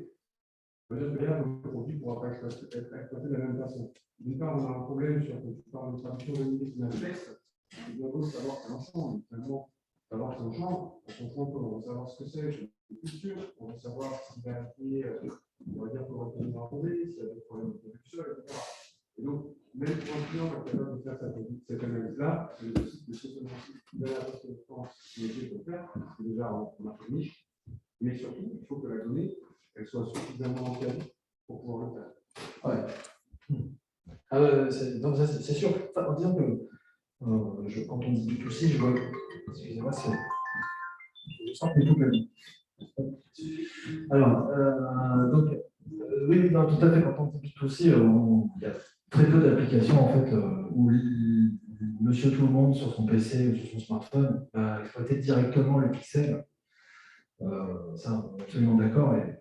Speaker 6: on va dire que là, le produit ne pourra pas être exploité de la même façon. D'une part, on a un problème sur quand tu parles de traduction d'un texte, il bien beau savoir que c'est un champ, finalement, savoir que c'est un champ, on comprend comment, on va savoir ce que c'est, je suis plus sûr, on va savoir s'il va appuyer, on va dire, pour retourner en tomber, s'il y a des problèmes de production, etc. Et donc, même pour un client qui est capable de faire cette analyse-là, c'est le site de la connaissance qui est pour faire, c'est déjà en marque niche, mais surtout, il faut que la donnée elle soit suffisamment encadrée pour pouvoir le faire.
Speaker 1: Ouais. Ah ouais, c'est sûr. Enfin, en disant que quand on dit B2C, je vois. Excusez-moi, je sens que les tout vie. Alors, donc, oui, non, tout à fait. Quand on dit B2C, il y a très peu d'applications en fait, où monsieur tout le monde sur son PC ou sur son smartphone va exploiter directement le pixel. Ça, on est absolument d'accord. Et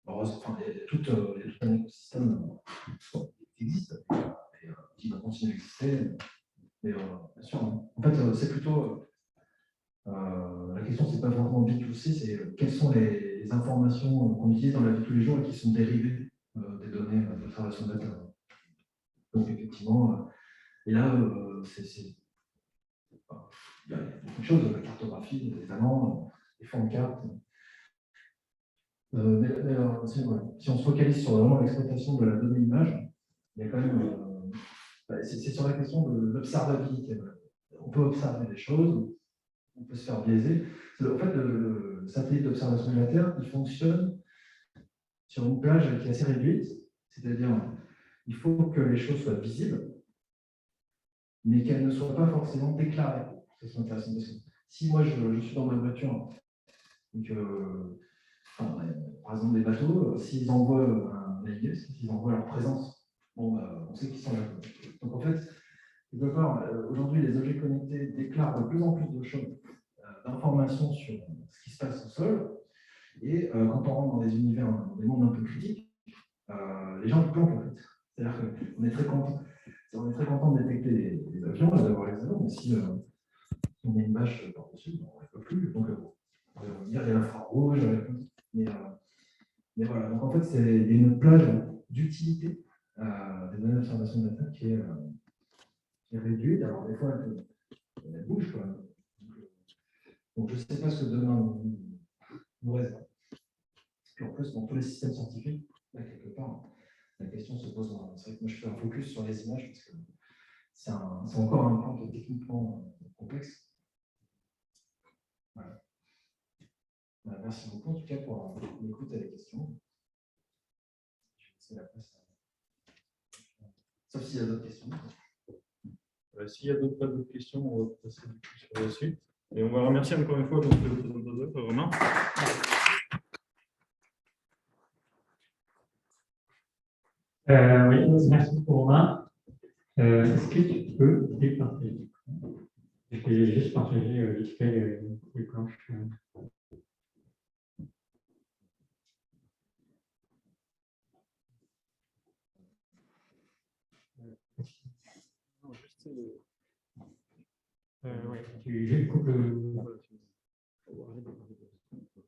Speaker 1: heureusement, il y a tout un écosystème qui existe et qui va continuer d'exister. Mais bien sûr, en fait, c'est plutôt. La question, ce n'est pas vraiment B2C, c'est quelles sont les informations qu'on utilise dans la vie de tous les jours et qui sont dérivées des données d'observation de data. Donc, effectivement, et là, il y a beaucoup de choses, la cartographie, évidemment, les fonds de cartes. Si on se focalise sur vraiment l'exploitation de la donnée image, il y a quand même. C'est sur la question de l'observabilité. On peut observer des choses, on peut se faire biaiser. En fait, le satellite d'observation de la Terre, il fonctionne sur une plage qui est assez réduite, c'est-à-dire il faut que les choses soient visibles, mais qu'elles ne soient pas forcément déclarées. C'est intéressant parce que si moi je suis dans ma voiture et que, par exemple, des bateaux, s'ils envoient un AIS, s'ils envoient leur présence, bon, on sait qu'ils sont là. Donc en fait, quelque part, aujourd'hui, les objets connectés déclarent de plus en plus de choses, d'informations sur ce qui se passe au sol. Et quand on rentre dans des univers, dans des mondes un peu critiques, les gens planquent en fait. C'est-à-dire qu'on est très content de détecter les avions, d'avoir les avions, mais si on met une bâche par-dessus, on ne peut plus. Donc, on va dire il y a l'infrarouge, mais voilà. Donc, en fait, c'est une plage d'utilité des données d'observation de data qui est réduite. Alors, des fois, elle bouge, quoi. Donc, je ne sais pas ce que demain nous réserve. Puis en plus, dans tous les systèmes scientifiques, là, quelque part, la question se pose. C'est vrai que moi, je fais un focus sur les images parce que c'est encore un point qui est techniquement complexe. Voilà. Merci beaucoup, en tout cas, pour l'écoute et les questions. Je vais laisser la place. Sauf s'il y a d'autres questions.
Speaker 4: S'il y a pas d'autres questions, on va passer sur la suite. Et on va remercier encore une fois donc, le présentateur, Romain.
Speaker 2: Oui, merci beaucoup Romain. Est-ce que tu peux départager? Je vais juste partager vite fait les planches. Ouais, je coupe le.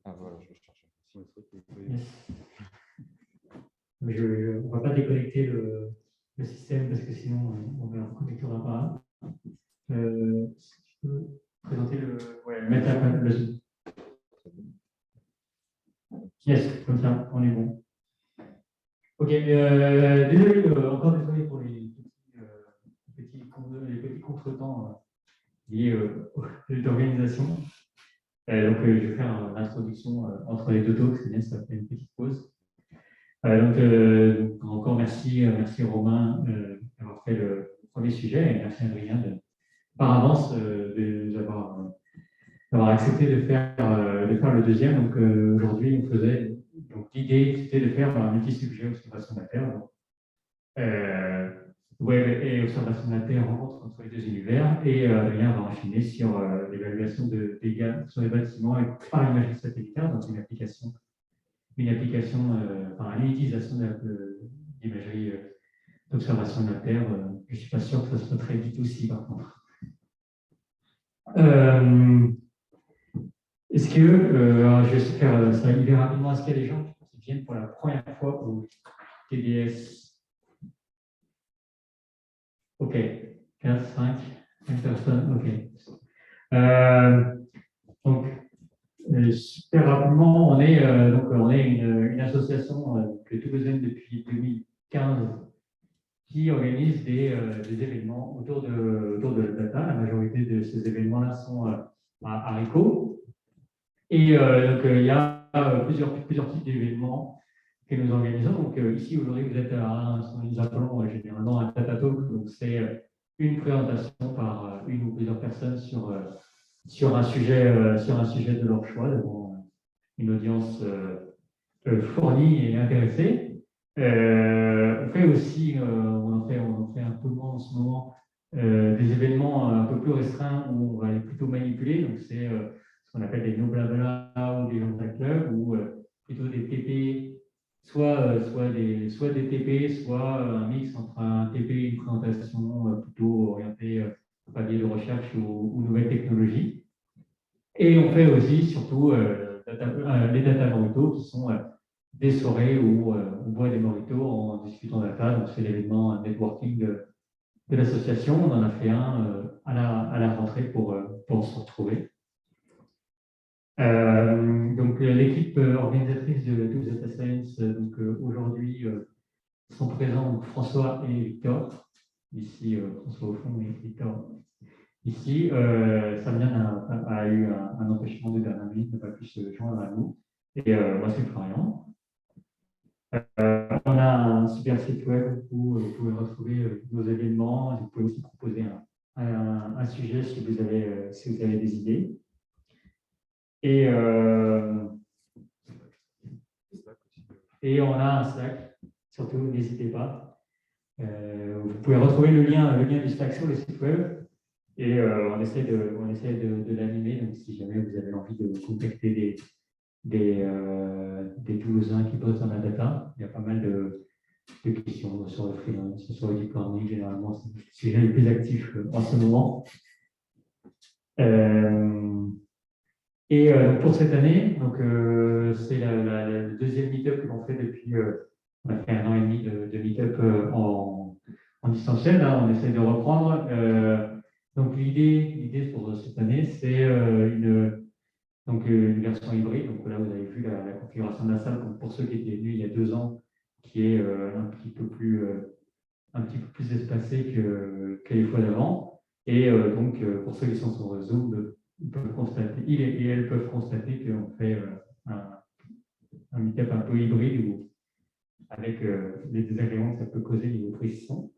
Speaker 7: Ah voilà, je cherche.
Speaker 2: Yes. Mais on ne va pas déconnecter le système parce que sinon on va connecter au appareil. Si tu peux présenter mettre le Zoom. Yes, comme ça, on est bon. Ok, désolé, encore désolé pour les petits contretemps liés à l'organisation. Donc, je vais faire l'introduction entre les deux talks, c'est bien, ça fait une petite pause. Donc, encore merci Romain d'avoir fait le premier sujet et merci Adrien par avance d'avoir accepté de faire le deuxième. Donc, aujourd'hui, l'idée c'était de faire un multi-sujet observation de la Terre. Web et observation de la Terre rencontre entre les deux univers et Adrien va enchaîner sur l'évaluation de dégâts sur les bâtiments et par imagerie satellitaire, donc une utilisation d'imagerie d'observation de la Terre. Je ne suis pas sûr que ça soit très vite aussi par contre. Est-ce que, je vais faire ça hyper rapidement, est-ce qu'il y a des gens qui viennent pour la première fois au TDS? Ok, 4, 5 personnes, ok. Donc, super rapidement, on est une association que Toulousaine depuis 2015 qui organise des événements autour de la data. La majorité de ces événements-là sont à Haricot. Et donc, il y a plusieurs types d'événements que nous organisons. Donc, ici, aujourd'hui, vous êtes à ce que nous appelons généralement un data talk. Donc, c'est une présentation par une ou plusieurs personnes sur un sujet de leur choix, devant une audience fournie et intéressée. On fait aussi, on en fait un peu moins en ce moment, des événements un peu plus restreints où on va aller plutôt manipuler. Donc, c'est ce qu'on appelle des no blabla ou des Lambda Club, ou plutôt des TP, soit des TP, soit un mix entre un TP et une présentation plutôt orientée papier de recherche ou nouvelles technologies. Et on fait aussi surtout les data mojitos qui sont des soirées où on boit des mojitos en discutant data. Donc c'est l'événement networking de l'association. On en a fait un à la rentrée pour se retrouver. Donc l'équipe organisatrice de Toulouse Data Science, aujourd'hui sont présents donc, François et Victor. Ici, François au fond et Victor ici. Samien a eu un empêchement de dernière minute, n'a pas pu se joindre à nous. Et moi, c'est Florian. On a un super site web où vous pouvez retrouver nos événements. Vous pouvez aussi proposer un sujet si vous avez des idées. Et on a un Slack, surtout n'hésitez pas. Vous pouvez retrouver le lien du Slack sur le site web et on essaie de l'animer. Donc si jamais vous avez envie de contacter des Toulousains qui bossent dans la data, il y a pas mal de questions sur le freelance, sur le deep learning, généralement c'est le sujet le plus actif en ce moment. Donc pour cette année, c'est le deuxième meet-up que l'on fait depuis, on a fait 1 an et demi de meet-up en distanciel. Là, on essaie de reprendre. Donc l'idée pour cette année, c'est une version hybride. Donc là, vous avez vu la configuration de la salle. Donc, pour ceux qui étaient venus il y a 2 ans, qui est un petit peu plus espacée que les fois d'avant. Et pour ceux qui sont sur Zoom, ils et elles peuvent constater qu'on fait un meet-up un peu hybride avec les désagréments que ça peut causer niveau prise son.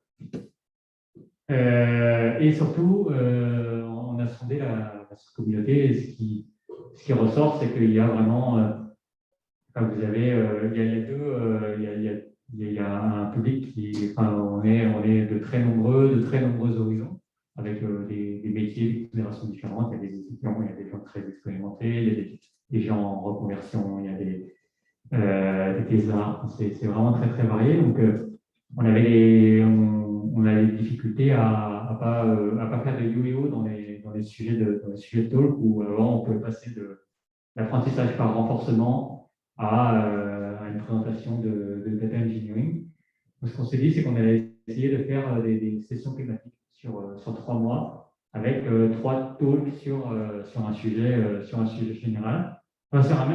Speaker 2: Et surtout, on a sondé la communauté. Et ce qui ressort, c'est qu'il y a vraiment, vous avez, il y a un public on est de très nombreux horizons, avec des métiers, des considérations différentes. Il y a des étudiants, il y a des gens très expérimentés, il y a des gens en reconversion, il y a des thésards. C'est vraiment très, très varié. Donc, on a des difficultés à pas faire de yo-yo dans les sujets de talk, où avant, on pouvait passer de l'apprentissage par renforcement à une présentation de data engineering. Donc, ce qu'on s'est dit, c'est qu'on allait essayer de faire des sessions thématiques sur 3 mois, avec 3 talks sur un sujet général. Enfin, sur un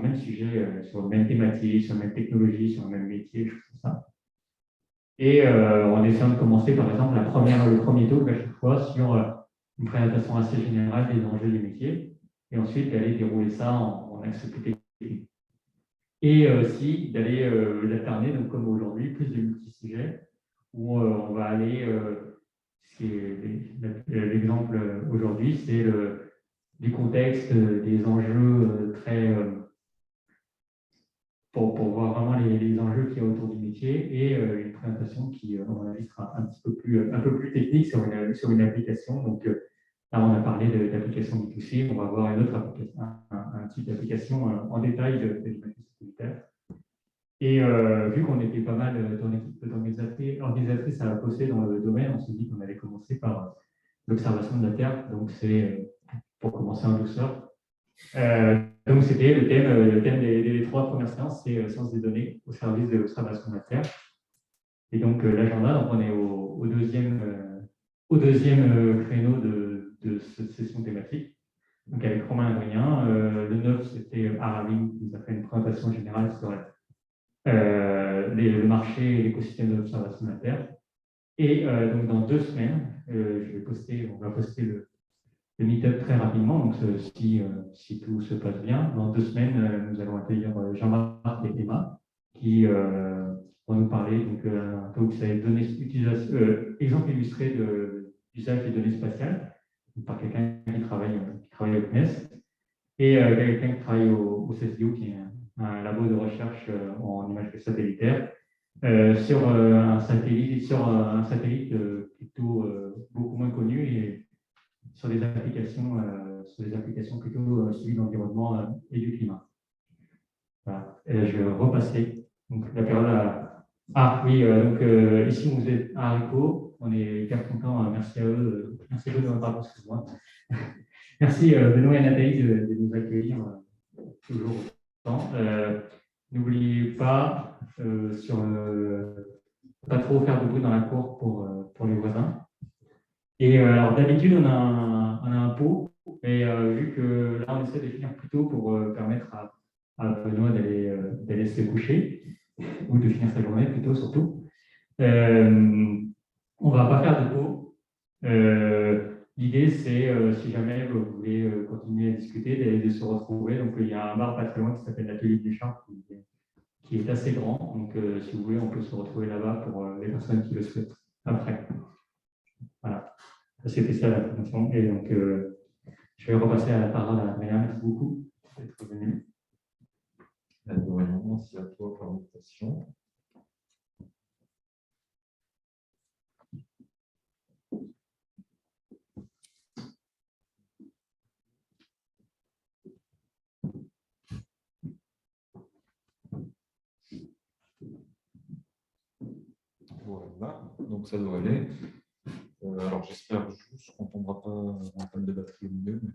Speaker 2: même sujet, sur une même thématique, sur une même technologie, sur un même métier, choses comme ça. Et en essayant de commencer, par exemple, le premier talk à chaque fois sur une présentation assez générale des enjeux du métier, et ensuite d'aller dérouler ça en axe plus technique. Et aussi d'aller l'alterner, donc comme aujourd'hui, plus de multi-sujets, où on va aller, l'exemple aujourd'hui, c'est du contexte, des enjeux pour voir vraiment les enjeux qu'il y a autour du métier, et une présentation qui, à mon avis, sera un peu plus technique sur une application. Donc là, on a parlé d'application B2C, on va voir une autre application, un type d'application en détail de l'imagerie sécuritaire. Et vu qu'on était pas mal dans l'équipe organisatrice à bosser dans le domaine, on s'est dit qu'on allait commencer par l'observation de la Terre. Donc c'est pour commencer en douceur. Donc c'était le thème des 3 premières séances, c'est sciences des données au service de l'observation de la Terre. Et donc l'agenda, donc on est au deuxième créneau de cette session thématique. Donc avec Romain Adrien, le 9 c'était Aravine qui nous a fait une présentation générale sur le marché et l'écosystème de l'observation de la Terre. Et donc dans 2 semaines, on va poster le meet-up très rapidement. Donc si tout se passe bien, dans 2 semaines, nous allons accueillir Jean-Marc et Emma qui vont nous parler un talk sur exemple illustré d'usage des données spatiales par quelqu'un qui travaille au CNES et quelqu'un qui travaille au CSDO, qui est un labo de recherche en imagerie satellitaire, sur un satellite plutôt beaucoup moins connu, et sur des applications plutôt suivies de l'environnement et du climat. Voilà. Et je vais repasser la parole à... Ah oui, ici vous êtes à Haricot, on est hyper contents, merci à eux, merci de nous avoir excuse-moi. Merci Benoît et Nathalie de nous accueillir toujours autant. N'oubliez pas pas trop faire de bruit dans la cour pour les voisins. Et alors d'habitude on a un pot, mais vu que là on essaie de finir plus tôt pour permettre à Benoît d'aller se coucher, ou de finir sa journée plutôt surtout, on ne va pas faire de pot. L'idée, c'est, si jamais vous voulez continuer à discuter, de se retrouver. Donc, il y a un bar pas très loin qui s'appelle l'Atelier du Char, qui est assez grand. Donc, si vous voulez, on peut se retrouver là-bas pour les personnes qui le souhaitent après. Voilà. C'était ça la présentation. Et donc, je vais repasser à la parole à Adrien. Merci beaucoup d'être venu.
Speaker 7: Merci à toi pour l'invitation. Voilà, donc ça doit aller. Alors, j'espère juste qu'on ne tombera pas en panne de batterie au milieu, mais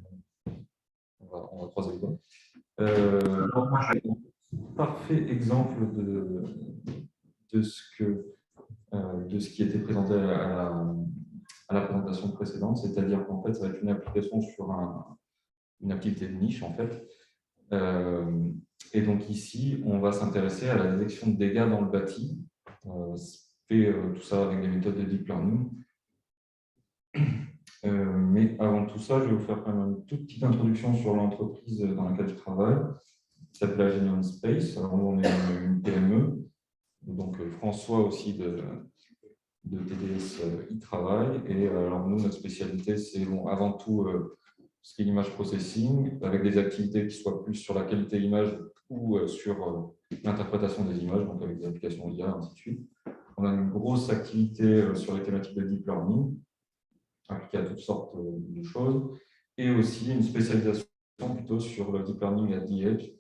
Speaker 7: on va croiser les doigts. Donc, moi, j'ai un parfait exemple de ce qui était présenté à la présentation précédente, c'est-à-dire qu'en fait, ça va être une application sur une activité de niche, en fait. Et donc ici, on va s'intéresser à la détection de dégâts dans le bâti. Tout ça avec des méthodes de deep learning. Mais avant tout ça, je vais vous faire quand même une toute petite introduction sur l'entreprise dans laquelle je travaille, qui s'appelle Agenion Space. Alors, nous, on est une PME. Donc, François aussi de TDS y travaille. Et alors, nous, notre spécialité, c'est avant tout ce qui est l'image processing, avec des activités qui soient plus sur la qualité image ou sur l'interprétation des images, donc avec des applications IA, ainsi de suite. On a une grosse activité sur les thématiques de deep learning, appliquée à toutes sortes de choses, et aussi une spécialisation plutôt sur le deep learning at the edge.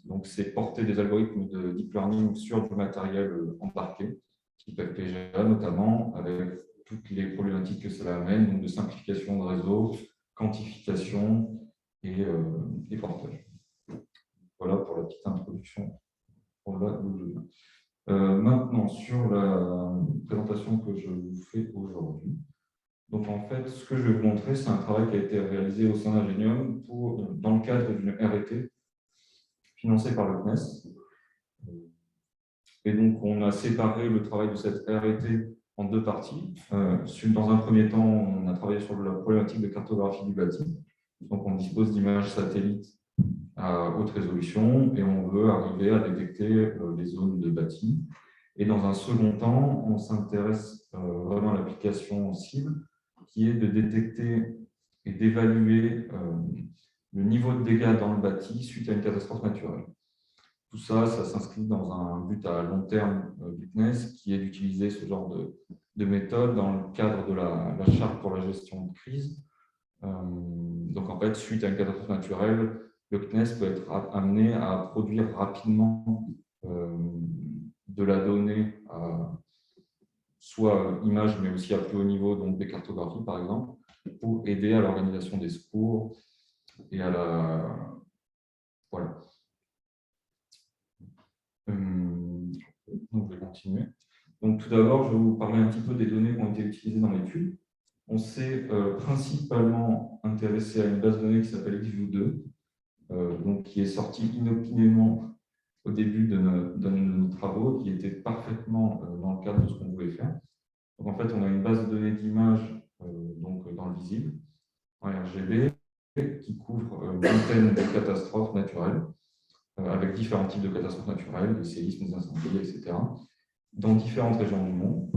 Speaker 7: Donc, c'est porter des algorithmes de deep learning sur du matériel embarqué, type FPGA notamment, avec toutes les problématiques que cela amène, donc de simplification de réseau, quantification et portage. Voilà pour la petite introduction. Maintenant, sur la présentation que je vous fais aujourd'hui. Donc, en fait, ce que je vais vous montrer, c'est un travail qui a été réalisé au sein d'Agenion dans le cadre d'une R&T financée par le CNES. Et donc, on a séparé le travail de cette R&T en deux parties. Dans un premier temps, on a travaillé sur la problématique de cartographie du bâti. Donc, on dispose d'images satellites à haute résolution et on veut arriver à détecter les zones de bâti. Et dans un second temps, on s'intéresse vraiment à l'application cible, qui est de détecter et d'évaluer le niveau de dégâts dans le bâti suite à une catastrophe naturelle. Tout ça, ça s'inscrit dans un but à long terme du CNES, qui est d'utiliser ce genre de méthode dans le cadre de la charte pour la gestion de crise. Donc, en fait, suite à une catastrophe naturelle, le CNES peut être amené à produire rapidement de la donnée, soit images, mais aussi à plus haut niveau, donc des cartographies, par exemple, pour aider à l'organisation des secours et à la... Voilà. Donc, je vais continuer. Donc, tout d'abord, je vais vous parler un petit peu des données qui ont été utilisées dans l'étude. On s'est principalement intéressé à une base de données qui s'appelle XView2, donc qui est sortie inopinément au début de nos travaux, qui était parfaitement dans le cadre de ce qu'on voulait faire. Donc, en fait, on a une base de données d'images donc dans le visible, en RGB, qui couvre une vingtaine de catastrophes naturelles, avec différents types de catastrophes naturelles, des séismes, des incendies, etc., dans différentes régions du monde.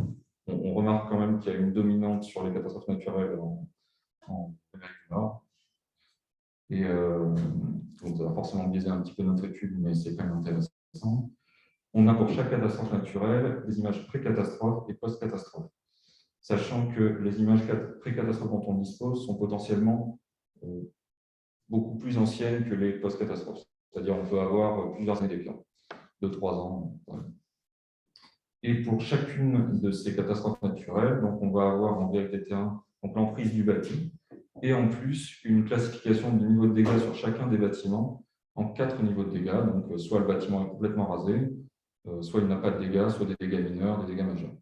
Speaker 7: On remarque quand même qu'il y a une dominante sur les catastrophes naturelles en Amérique du Nord. Et donc, ça va forcément biaiser un petit peu notre étude, mais c'est quand même intéressant. On a pour chaque catastrophe naturelle des images pré-catastrophe et post-catastrophe, sachant que les images pré-catastrophe dont on dispose sont potentiellement beaucoup plus anciennes que les post-catastrophes. C'est-à-dire qu'on peut avoir plusieurs années d'écart, 2-3 ans. Voilà. Et pour chacune de ces catastrophes naturelles, donc on va avoir en vérité terrain l'emprise du bâti, et en plus une classification du niveau de dégâts sur chacun des bâtiments en 4 niveaux de dégâts. Donc soit le bâtiment est complètement rasé, soit il n'a pas de dégâts, soit des dégâts mineurs, des dégâts majeurs.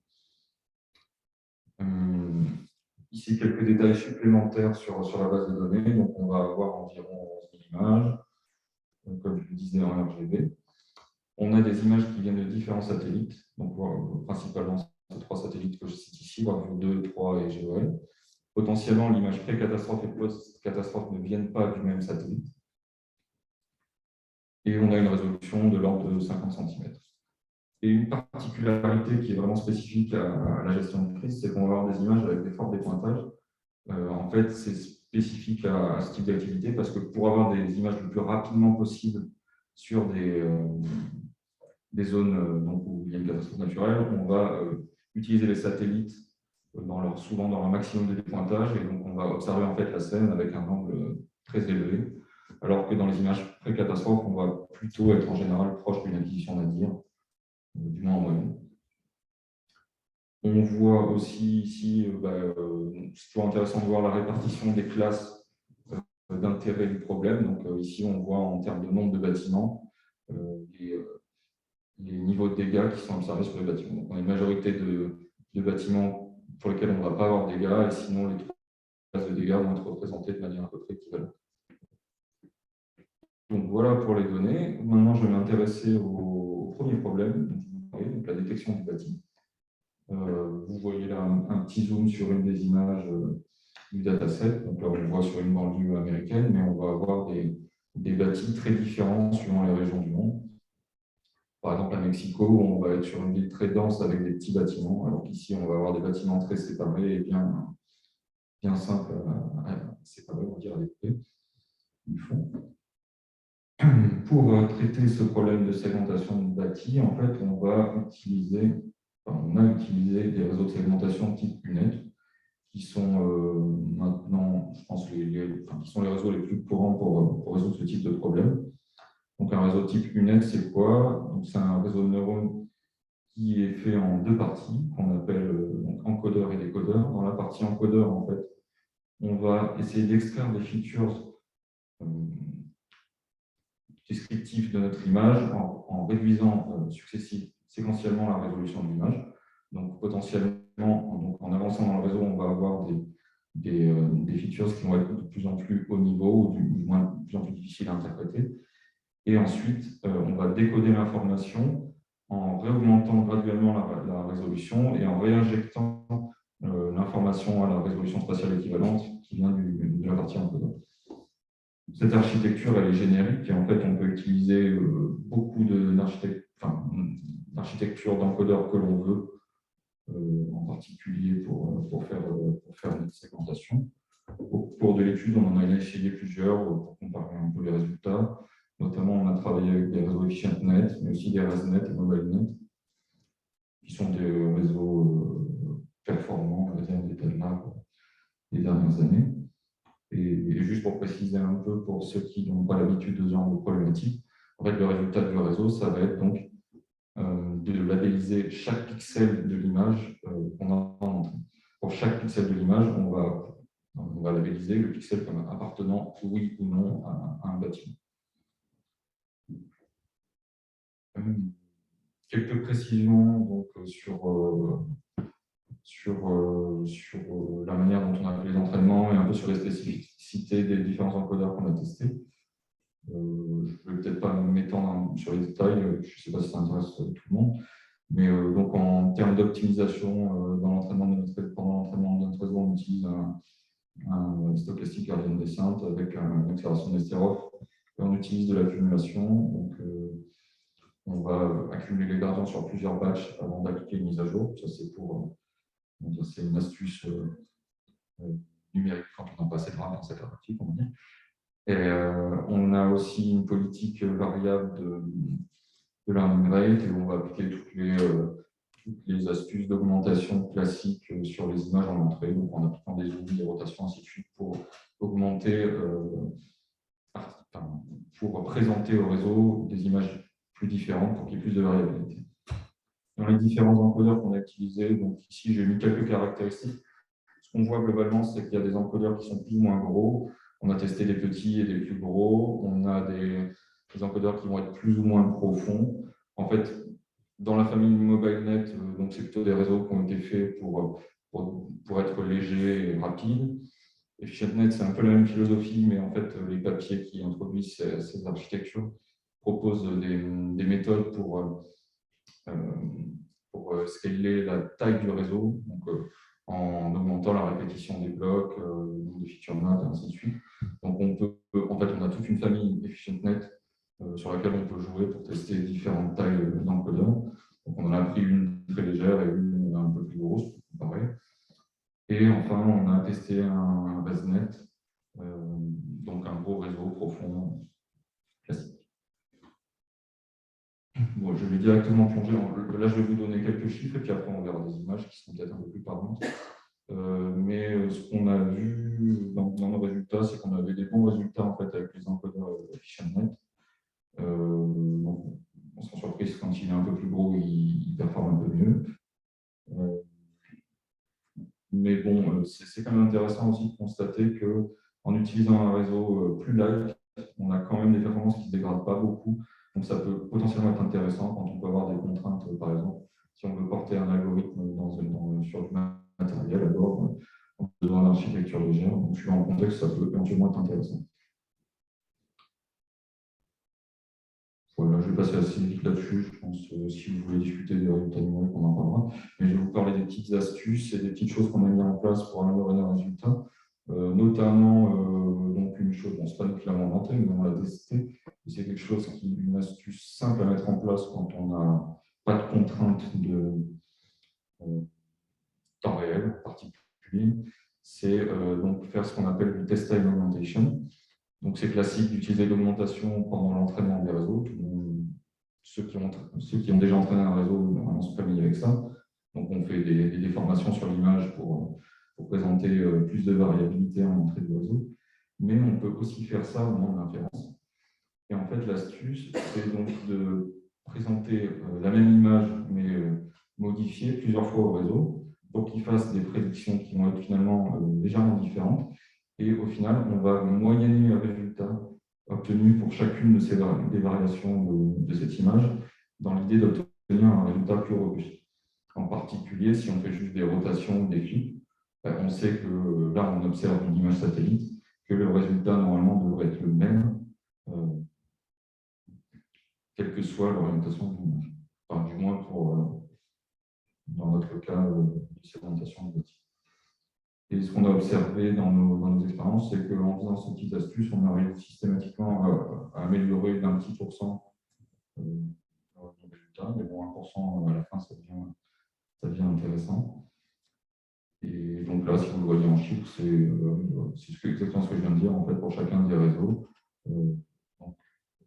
Speaker 7: Ici, quelques détails supplémentaires sur la base de données. Donc, on va avoir environ 11 000 images, comme je le disais en RGB. On a des images qui viennent de différents satellites, donc principalement ces 3 satellites que je cite ici, Wavio 2, 3 et GOL. Potentiellement, l'image pré-catastrophe et post-catastrophe ne viennent pas du même satellite. Et on a une résolution de l'ordre de 50 cm. Et une particularité qui est vraiment spécifique à la gestion de crise, c'est qu'on va avoir des images avec des forts dépointages. En fait, c'est spécifique à ce type d'activité parce que pour avoir des images le plus rapidement possible sur des zones où il y a une catastrophe naturelle, on va utiliser les satellites souvent dans leur maximum de dépointage, et donc on va observer en fait la scène avec un angle très élevé, alors que dans les images pré-catastrophes, on va plutôt être en général proche d'une acquisition nadir, du moins en moyenne. On voit aussi ici, c'est toujours intéressant de voir la répartition des classes d'intérêt du problème. Donc ici, on voit en termes de nombre de bâtiments les niveaux de dégâts qui sont observés sur les bâtiments. Donc on a une majorité de bâtiments pour lesquels on ne va pas avoir de dégâts, et sinon les classes de dégâts vont être représentées de manière à peu près équivalente. Donc voilà pour les données. Maintenant, je vais m'intéresser au premier problème dont je vous parlais, donc la détection du bâti. Vous voyez là un petit zoom sur une des images du dataset. Donc là, on le voit sur une banlieue américaine, mais on va avoir des bâtis très différents suivant les régions du monde. Par exemple, à Mexico, on va être sur une ville très dense avec des petits bâtiments, alors qu'ici, on va avoir des bâtiments très séparés et bien simples à séparer, on va dire, à découper du fond. Pour traiter ce problème de segmentation de bâti, en fait, on a utilisé des réseaux de segmentation type UNET, qui sont maintenant, je pense, qui sont les réseaux les plus courants pour résoudre ce type de problème. Donc, un réseau type UNET, c'est quoi? C'est un réseau de neurones qui est fait en deux parties, qu'on appelle donc, encodeur et décodeur. Dans la partie encodeur, en fait, on va essayer d'extraire des features descriptifs de notre image en réduisant séquentiellement la résolution de l'image. Donc, potentiellement, en avançant dans le réseau, on va avoir des features qui vont être de plus en plus haut niveau, ou du moins de plus en plus difficiles à interpréter. Et ensuite, on va décoder l'information en réaugmentant graduellement la résolution et en réinjectant l'information à la résolution spatiale équivalente qui vient de la partie encodeur. Cette architecture, elle est générique et en fait, on peut utiliser beaucoup d'architectures d'encodeurs que l'on veut, en particulier pour faire notre segmentation. Au cours de l'étude, on en a essayé plusieurs pour comparer un peu les résultats. Notamment, on a travaillé avec des réseaux EfficientNet, mais aussi des ResNet et MobileNet, qui sont des réseaux performants, on va dire, d'état de l'art des dernières années. Et juste pour préciser un peu pour ceux qui n'ont pas l'habitude de ce genre de problématique, en fait, le résultat du réseau, ça va être donc de labelliser chaque pixel de l'image qu'on a en entrée. Pour chaque pixel de l'image, on va labelliser le pixel comme appartenant, oui ou non, à un bâtiment. Quelques précisions donc, sur la manière dont on a fait les entraînements et un peu sur les spécificités des différents encodeurs qu'on a testés. Je ne vais peut-être pas m'étendre sur les détails, je ne sais pas si ça intéresse tout le monde, mais donc en termes d'optimisation pendant l'entraînement de notre réseau, on utilise un stochastic gradient descent avec une accélération d'Esterov et on utilise de l'accumulation. Donc, on va accumuler les gradients sur plusieurs batchs avant d'appliquer une mise à jour. Ça, c'est une astuce numérique quand on n'a pas assez de RAM dans cette pratique, on va dire. Et on a aussi une politique variable de learning rate et on va appliquer toutes les astuces d'augmentation classiques sur les images en entrée, donc en appliquant des zooms, des rotations, ainsi de suite, pour augmenter, pour présenter au réseau des images plus différentes pour qu'il y ait plus de variabilité. Dans les différents encodeurs qu'on a utilisés, donc ici j'ai mis quelques caractéristiques. Ce qu'on voit globalement, c'est qu'il y a des encodeurs qui sont plus ou moins gros. On a testé des petits et des plus gros. On a des encodeurs qui vont être plus ou moins profonds. En fait, dans la famille MobileNet, donc c'est plutôt des réseaux qui ont été faits pour être légers et rapides. EfficientNet, c'est un peu la même philosophie, mais en fait, les papiers qui introduisent ces architectures proposent des méthodes pour scaler la taille du réseau, donc en augmentant la répétition des blocs, des feature maps, et ainsi de suite. Donc en fait, on a toute une famille EfficientNet sur laquelle on peut jouer pour tester différentes tailles d'encodeurs. Donc on en a pris une très légère et une un peu plus grosse, pour comparer. Et enfin, on a testé un ResNet, donc un gros réseau profond classique. Bon, je vais directement plonger. Là, je vais vous donner quelques chiffres et puis après, on verra des images qui sont peut-être un peu plus parlantes. Mais ce qu'on a vu dans nos résultats, c'est qu'on avait des bons résultats en fait, avec les encodeurs EfficientNet. On s'en surprise quand il est un peu plus gros, il performe un peu mieux. mais bon, c'est quand même intéressant aussi de constater qu'en utilisant un réseau plus light, on a quand même des performances qui ne se dégradent pas beaucoup. Donc ça peut potentiellement être intéressant quand on peut avoir des contraintes, par exemple, si on veut porter un algorithme sur du matériel, alors on a besoin d'architecture légère. Donc suivant le contexte, ça peut éventuellement être intéressant. Voilà, je vais passer assez vite là-dessus. Je pense si vous voulez discuter des résultats numériques, on en parlera. Mais je vais vous parler des petites astuces et des petites choses qu'on a mis en place pour améliorer nos résultats. Notamment, donc une chose, bon, ce n'est pas nous qui l'avons inventé, mais on l'a testé. C'est quelque chose une astuce simple à mettre en place quand on n'a pas de contrainte de temps réel particulier. C'est donc faire ce qu'on appelle du test time augmentation. Donc c'est classique d'utiliser l'augmentation pendant l'entraînement des réseaux. Ceux qui ont déjà entraîné un réseau normalement sont familiers avec ça. Donc on fait des déformations sur l'image pour présenter plus de variabilité en entrée du réseau. Mais on peut aussi faire ça au moment de l'inférence. Et en fait, l'astuce, c'est donc de présenter la même image, mais modifiée plusieurs fois au réseau, pour qu'il fasse des prédictions qui vont être finalement légèrement différentes. Et au final, on va moyenner le résultat obtenu pour chacune des variations de cette image, dans l'idée d'obtenir un résultat plus robuste. En particulier, si on fait juste des rotations ou des clips, on sait que là, on observe une image satellite, que le résultat, normalement, devrait être le même, quelle que soit l'orientation de l'image. Enfin, du moins, dans notre cas, de segmentation de type. Et ce qu'on a observé dans nos expériences, c'est qu'en faisant ces petites astuces, on arrive systématiquement à améliorer d'un petit pourcent nos résultats, mais bon, 1% à la fin, ça devient intéressant. Et donc là, si vous le voyez en chiffres, c'est exactement ce que je viens de dire, en fait, pour chacun des réseaux. Donc,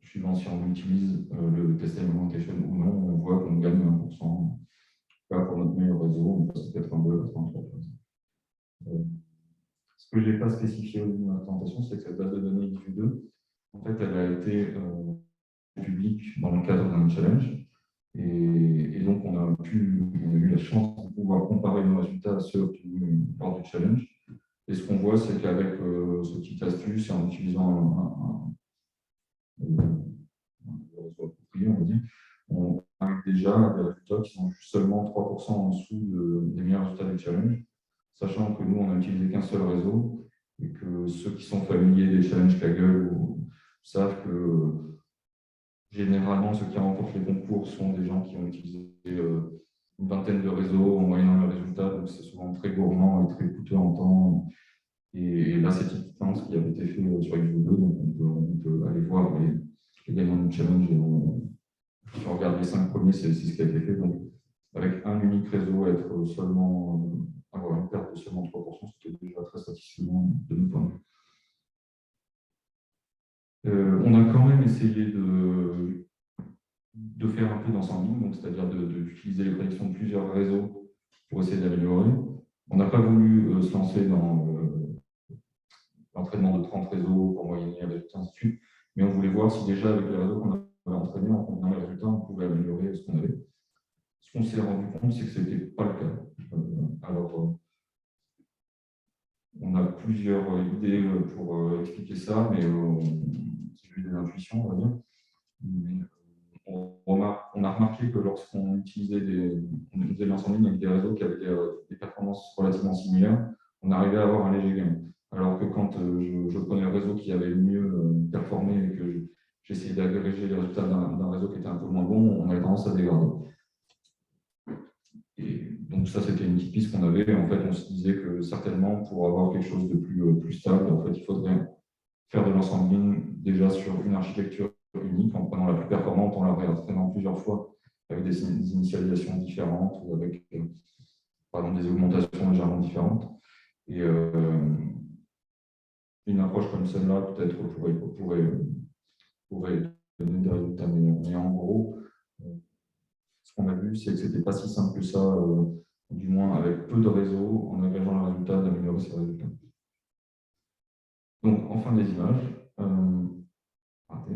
Speaker 7: suivant si on utilise le test augmentation ou non, on voit qu'on gagne 1%. Là, pour notre meilleur réseau, on passe de 82 à 33%. Ce que je n'ai pas spécifié au début de ma présentation, c'est que cette base de données IDVIEW2, en fait, elle a été publique dans le cadre d'un challenge. Et donc, on a eu la chance de pouvoir comparer nos résultats à ceux obtenus lors du challenge. Et ce qu'on voit, c'est qu'avec ce petit astuce et en utilisant un réseau approprié, on va dire, on arrive déjà à des résultats qui sont seulement 3% en dessous des meilleurs résultats du challenge, sachant que nous, on n'a utilisé qu'un seul réseau et que ceux qui sont familiers des challenges Kaggle savent que généralement, ceux qui remportent les concours sont des gens qui ont utilisé une vingtaine de réseaux en moyennant leurs résultats, donc c'est souvent très gourmand et très coûteux en temps. Et là, c'est typiquement ce qui avait été fait sur IDVIEW2, donc on peut aller voir les gagnants du challenge. Si on regarde les 5 premiers, c'est ce qui a été fait. Donc, avec un unique réseau, avoir une perte de seulement 3%, c'était déjà très satisfaisant de notre point de vue. On a quand même essayé de faire un peu d'ensemble, donc c'est-à-dire d'utiliser les prédictions de plusieurs réseaux pour essayer d'améliorer. On n'a pas voulu se lancer dans l'entraînement de 30 réseaux pour moyenner les résultats, ainsi de suite, mais on voulait voir si déjà avec les réseaux qu'on avait entraînés, en combinant les résultats, on pouvait améliorer ce qu'on avait. Ce qu'on s'est rendu compte, c'est que ce n'était pas le cas. Alors, on a plusieurs idées pour expliquer ça, mais c'est juste des intuitions, on va dire. Mais, on a remarqué que lorsqu'on utilisait des lances en ligne avec des réseaux qui avaient des performances relativement similaires, on arrivait à avoir un léger gain. Alors que quand je prenais le réseau qui avait le mieux performé et que j'essayais d'agréger les résultats d'un réseau qui était un peu moins bon, on avait tendance à dégrader. Et donc ça, c'était une petite piste qu'on avait. En fait, on se disait que certainement, pour avoir quelque chose de plus stable, en fait, il faudrait faire de l'ensemble déjà sur une architecture unique, en prenant la plus performante, en la réentraînant plusieurs fois avec des initialisations différentes ou avec, par exemple, des augmentations légèrement différentes. Et une approche comme celle-là, peut-être, pourrait donner des résultats meilleurs. Mais en gros, ce qu'on a vu, c'est que ce n'était pas si simple que ça, du moins avec peu de réseaux, en agrégeant le résultat, d'améliorer ces résultats. Donc, enfin, des images. Raté.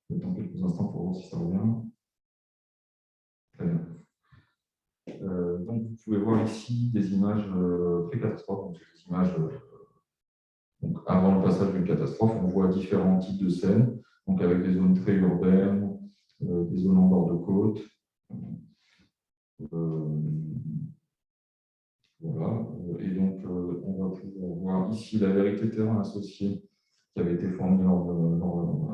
Speaker 7: J'attends quelques instants pour voir si ça revient. Très bien. Donc, vous pouvez voir ici des images pré-catastrophes, donc des images donc avant le passage d'une catastrophe. On voit différents types de scènes, donc avec des zones très urbaines, des zones en bord de côte. Voilà. Et donc, on va pouvoir voir ici la vérité terrain associée qui avait été fournie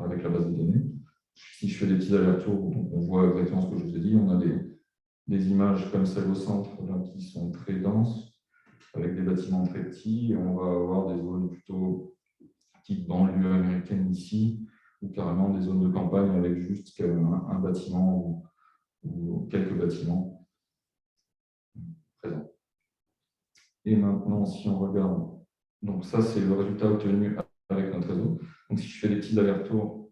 Speaker 7: avec la base de données. Si je fais des petits allers-retours, on voit exactement ce que je vous ai dit. On a des images comme celle au centre là, qui sont très denses, avec des bâtiments très petits. Et on va avoir des zones plutôt type banlieue américaine ici, ou carrément des zones de campagne avec juste un bâtiment ou quelques bâtiments présents. Et maintenant, si on regarde, donc ça c'est le résultat obtenu avec notre réseau. Donc si je fais des petits allers-retours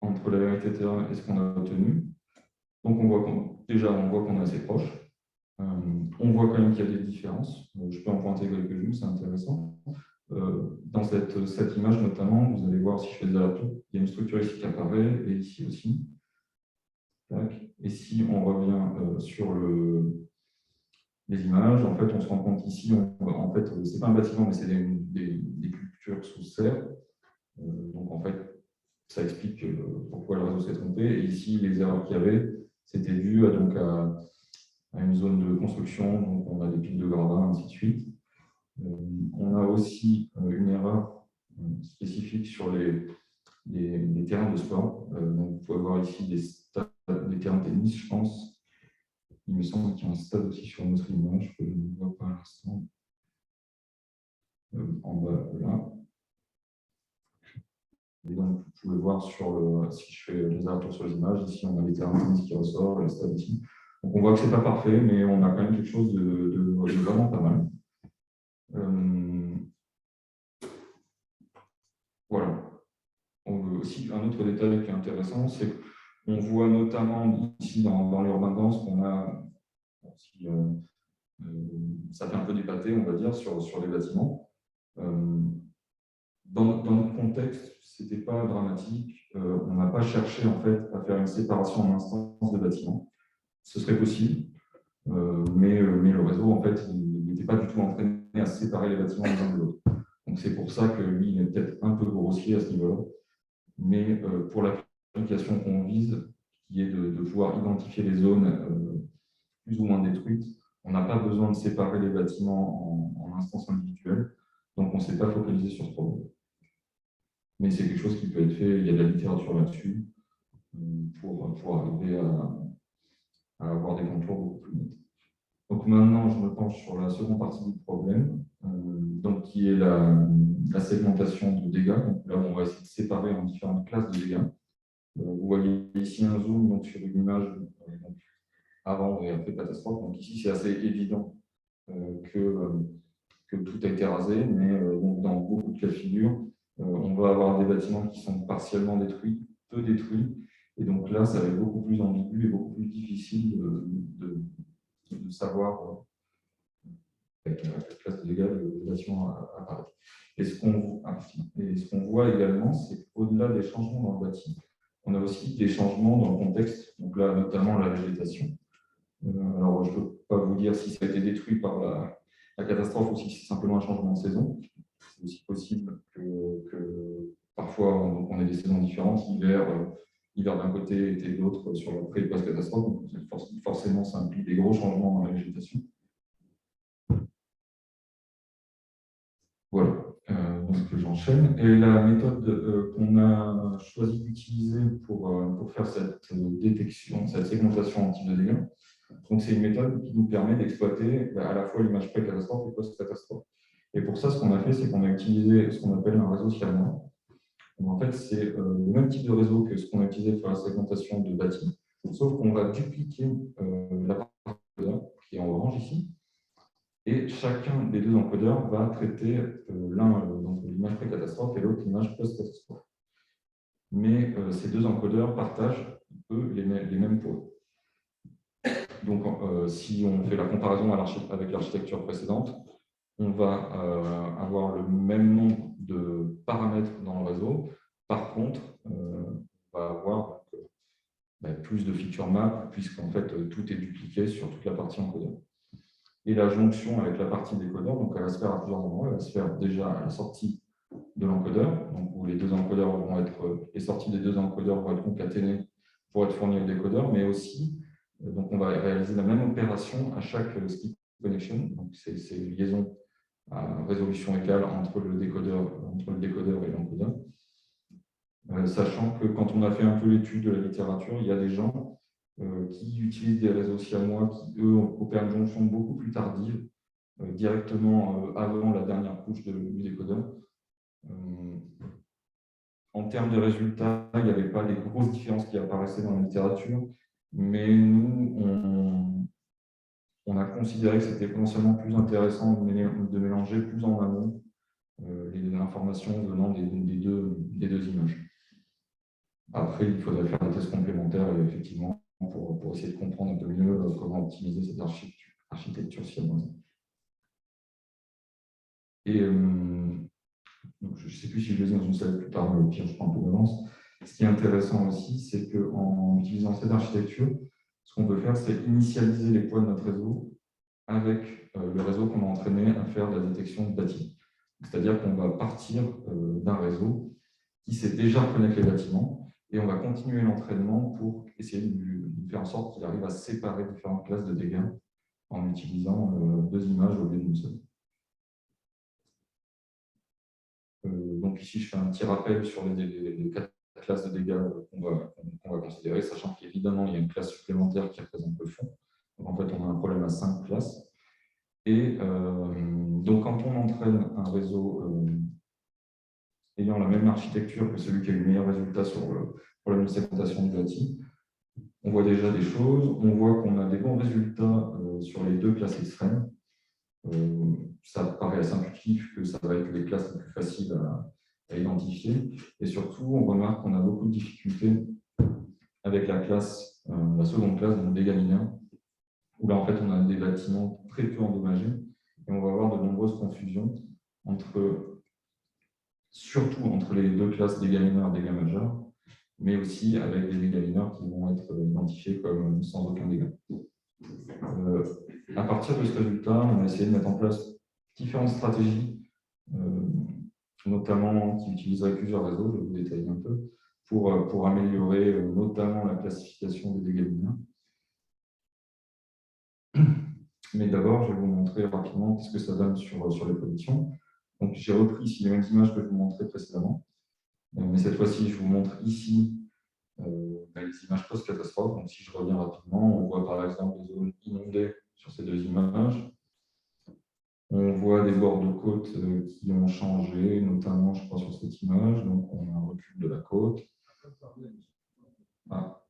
Speaker 7: entre la vérité terrain et ce qu'on a obtenu, donc on voit qu'on est assez proche. On voit quand même qu'il y a des différences. Je peux en pointer quelques-unes, c'est intéressant. Dans cette image notamment, vous allez voir si je fais des allers-retours, il y a une structure ici qui apparaît et ici aussi. Et si on revient sur les images, en fait, on se rend compte qu'ici, en fait, ce n'est pas un bâtiment, mais c'est des cultures sous serre. Donc, en fait, ça explique pourquoi le réseau s'est trompé. Et ici, les erreurs qu'il y avait, c'était dû à une zone de construction. Donc, on a des piles de gradins, ainsi de suite. On a aussi une erreur spécifique sur les terrains de sport. Donc, vous pouvez voir ici des terrains de tennis, je pense. Il me semble qu'il y a un stade aussi sur notre image, que je ne vois pas à l'instant. En bas, là. Et donc, vous pouvez voir si je fais les allers-retours sur les images, ici on a les terrains de tennis qui ressortent, les stades ici. Donc on voit que ce n'est pas parfait, mais on a quand même quelque chose de vraiment pas mal. Voilà. Aussi, un autre détail qui est intéressant, c'est qu'on voit notamment ici dans l'urbain dense qu'on a, ça fait un peu dépaté, on va dire, sur les bâtiments. Dans notre contexte, ce n'était pas dramatique. On n'a pas cherché en fait, à faire une séparation en instance de bâtiments. Ce serait possible, mais le réseau en fait, il n'était pas du tout entraîné à séparer les bâtiments les uns de l'autre. Donc c'est pour ça que lui, il est peut-être un peu grossier à ce niveau-là. Mais pour l'application qu'on vise, qui est de pouvoir identifier les zones plus ou moins détruites, on n'a pas besoin de séparer les bâtiments en instances individuelles. Donc on ne s'est pas focalisé sur ce problème. Mais c'est quelque chose qui peut être fait, il y a de la littérature là-dessus, pour arriver à avoir des contours beaucoup plus nets. Donc maintenant, je me penche sur la seconde partie du problème, donc qui est la segmentation de dégâts. Donc là, on va essayer de séparer en différentes classes de dégâts. Vous voyez ici un zoom donc, sur une image donc, avant et après catastrophe. Donc ici, c'est assez évident que tout a été rasé, mais donc, dans beaucoup de cas de figure, on va avoir des bâtiments qui sont partiellement détruits, peu détruits, et donc là, ça va être beaucoup plus ambigu et beaucoup plus difficile de savoir avec la classe de dégâts le bâtiment apparaît. Et ce qu'on voit également, c'est qu'au-delà des changements dans le bâti, on a aussi des changements dans le contexte, donc là, notamment la végétation. Alors, je ne peux pas vous dire si ça a été détruit par la catastrophe ou si c'est simplement un changement de saison. C'est aussi possible que parfois on ait des saisons différentes, hiver d'un côté, été de l'autre sur la pré- et post-catastrophe. Donc forcément, ça implique des gros changements dans la végétation. Voilà, donc j'enchaîne. Et la méthode qu'on a choisi d'utiliser pour faire cette détection, cette segmentation en type de dégâts, donc c'est une méthode qui nous permet d'exploiter à la fois l'image pré-catastrophe et post-catastrophe. Et pour ça, ce qu'on a fait, c'est qu'on a utilisé ce qu'on appelle un réseau Siamois. En fait, c'est le même type de réseau que ce qu'on a utilisé pour la segmentation de bâti, sauf qu'on va dupliquer la partie qui est en orange ici, et chacun des deux encodeurs va traiter l'un l'image pré-catastrophe et l'autre l'image post-catastrophe. Mais ces deux encodeurs partagent eux les mêmes pôles. Donc, si on fait la comparaison avec l'architecture précédente, on va avoir le même nombre de paramètres dans le réseau. Par contre, on va avoir plus de feature map, puisqu'en fait, tout est dupliqué sur toute la partie encodeur. Et la jonction avec la partie décodeur, donc elle va se faire à plusieurs endroits. Elle va se faire déjà à la sortie de l'encodeur, donc où les deux encodeurs vont être, les sorties des deux encodeurs vont être concaténées pour être fournies au décodeur, mais aussi, donc on va réaliser la même opération à chaque skip connection. Donc c'est une liaison à résolution égale entre le décodeur et l'encodeur. Sachant que quand on a fait un peu l'étude de la littérature, il y a des gens qui utilisent des réseaux siamois qui, eux, opèrent une jonction beaucoup plus tardive, directement avant la dernière couche du décodeur. En termes de résultats, il n'y avait pas des grosses différences qui apparaissaient dans la littérature, mais nous, on a considéré que c'était potentiellement plus intéressant de mélanger plus en amont les informations venant des deux images. Après, il faudrait faire des tests complémentaires, effectivement, pour essayer de comprendre un peu mieux comment optimiser cette architecture siamoise. Et donc, je ne sais plus si je le dis dans une slide plus tard, mais au pire, je prends un peu d'avance. Ce qui est intéressant aussi, c'est qu'en utilisant cette architecture, ce qu'on peut faire, c'est initialiser les poids de notre réseau avec le réseau qu'on a entraîné à faire de la détection de bâtiments. C'est-à-dire qu'on va partir d'un réseau qui sait déjà reconnaître les bâtiments et on va continuer l'entraînement pour essayer de faire en sorte qu'il arrive à séparer différentes classes de dégâts en utilisant deux images au lieu d'une seule. Donc ici, je fais un petit rappel sur les 4 classes de dégâts qu'on va considérer, sachant qu'évidemment, il y a une classe supplémentaire qui représente le fond. Donc en fait, on a un problème à 5 classes. Et donc, quand on entraîne un réseau ayant la même architecture que celui qui a eu le meilleur résultat sur le problème de segmentation du bâti, on voit déjà des choses. On voit qu'on a des bons résultats sur les 2 classes extrêmes. Ça paraît assez intuitif que ça va être les classes les plus faciles à identifier. Et surtout, on remarque qu'on a beaucoup de difficultés avec la seconde classe, donc dégâts mineurs, où là, en fait, on a des bâtiments très peu endommagés. Et on va avoir de nombreuses confusions surtout entre les 2 classes dégâts mineurs et dégâts majeurs, mais aussi avec des dégâts mineurs qui vont être identifiés comme sans aucun dégât. À partir de ce résultat, on a essayé de mettre en place différentes stratégies, notamment qui utiliseraient plusieurs réseaux, je vais vous détailler un peu, pour améliorer notamment la classification des dégâts mineurs. Mais d'abord, je vais vous montrer rapidement ce que ça donne sur les prédictions. Donc, j'ai repris ici les mêmes images que je vous montrais précédemment. Mais cette fois-ci, je vous montre ici les images post-catastrophe. Donc, si je reviens rapidement, on voit par exemple des zones inondées sur ces 2 images. On voit des bords de côte qui ont changé, notamment, je crois, sur cette image. Donc, on a un recul de la côte. Ah.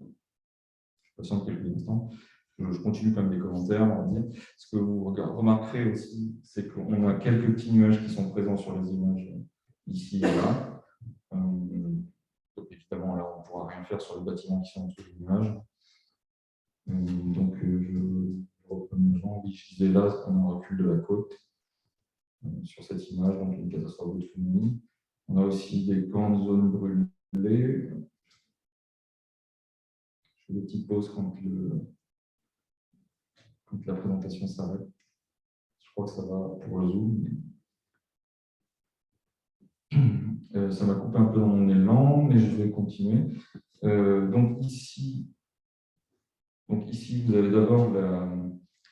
Speaker 7: Je patiente quelques instants. Je continue quand même les commentaires, on va dire. Ce que vous remarquerez aussi, c'est qu'on a quelques petits nuages qui sont présents sur les images ici et là. Donc évidemment, là, on ne pourra rien faire sur les bâtiments qui sont en dessous de l'image. Donc, je reprends une jambe. Je disais là qu'on a un recul de la côte sur cette image, donc une catastrophe de tsunami. On a aussi des grandes zones brûlées. Je fais des petites pauses quand la présentation s'arrête. Je crois que ça va pour le zoom. Ça m'a coupé un peu dans mon élan, mais je vais continuer. Donc ici, vous avez d'abord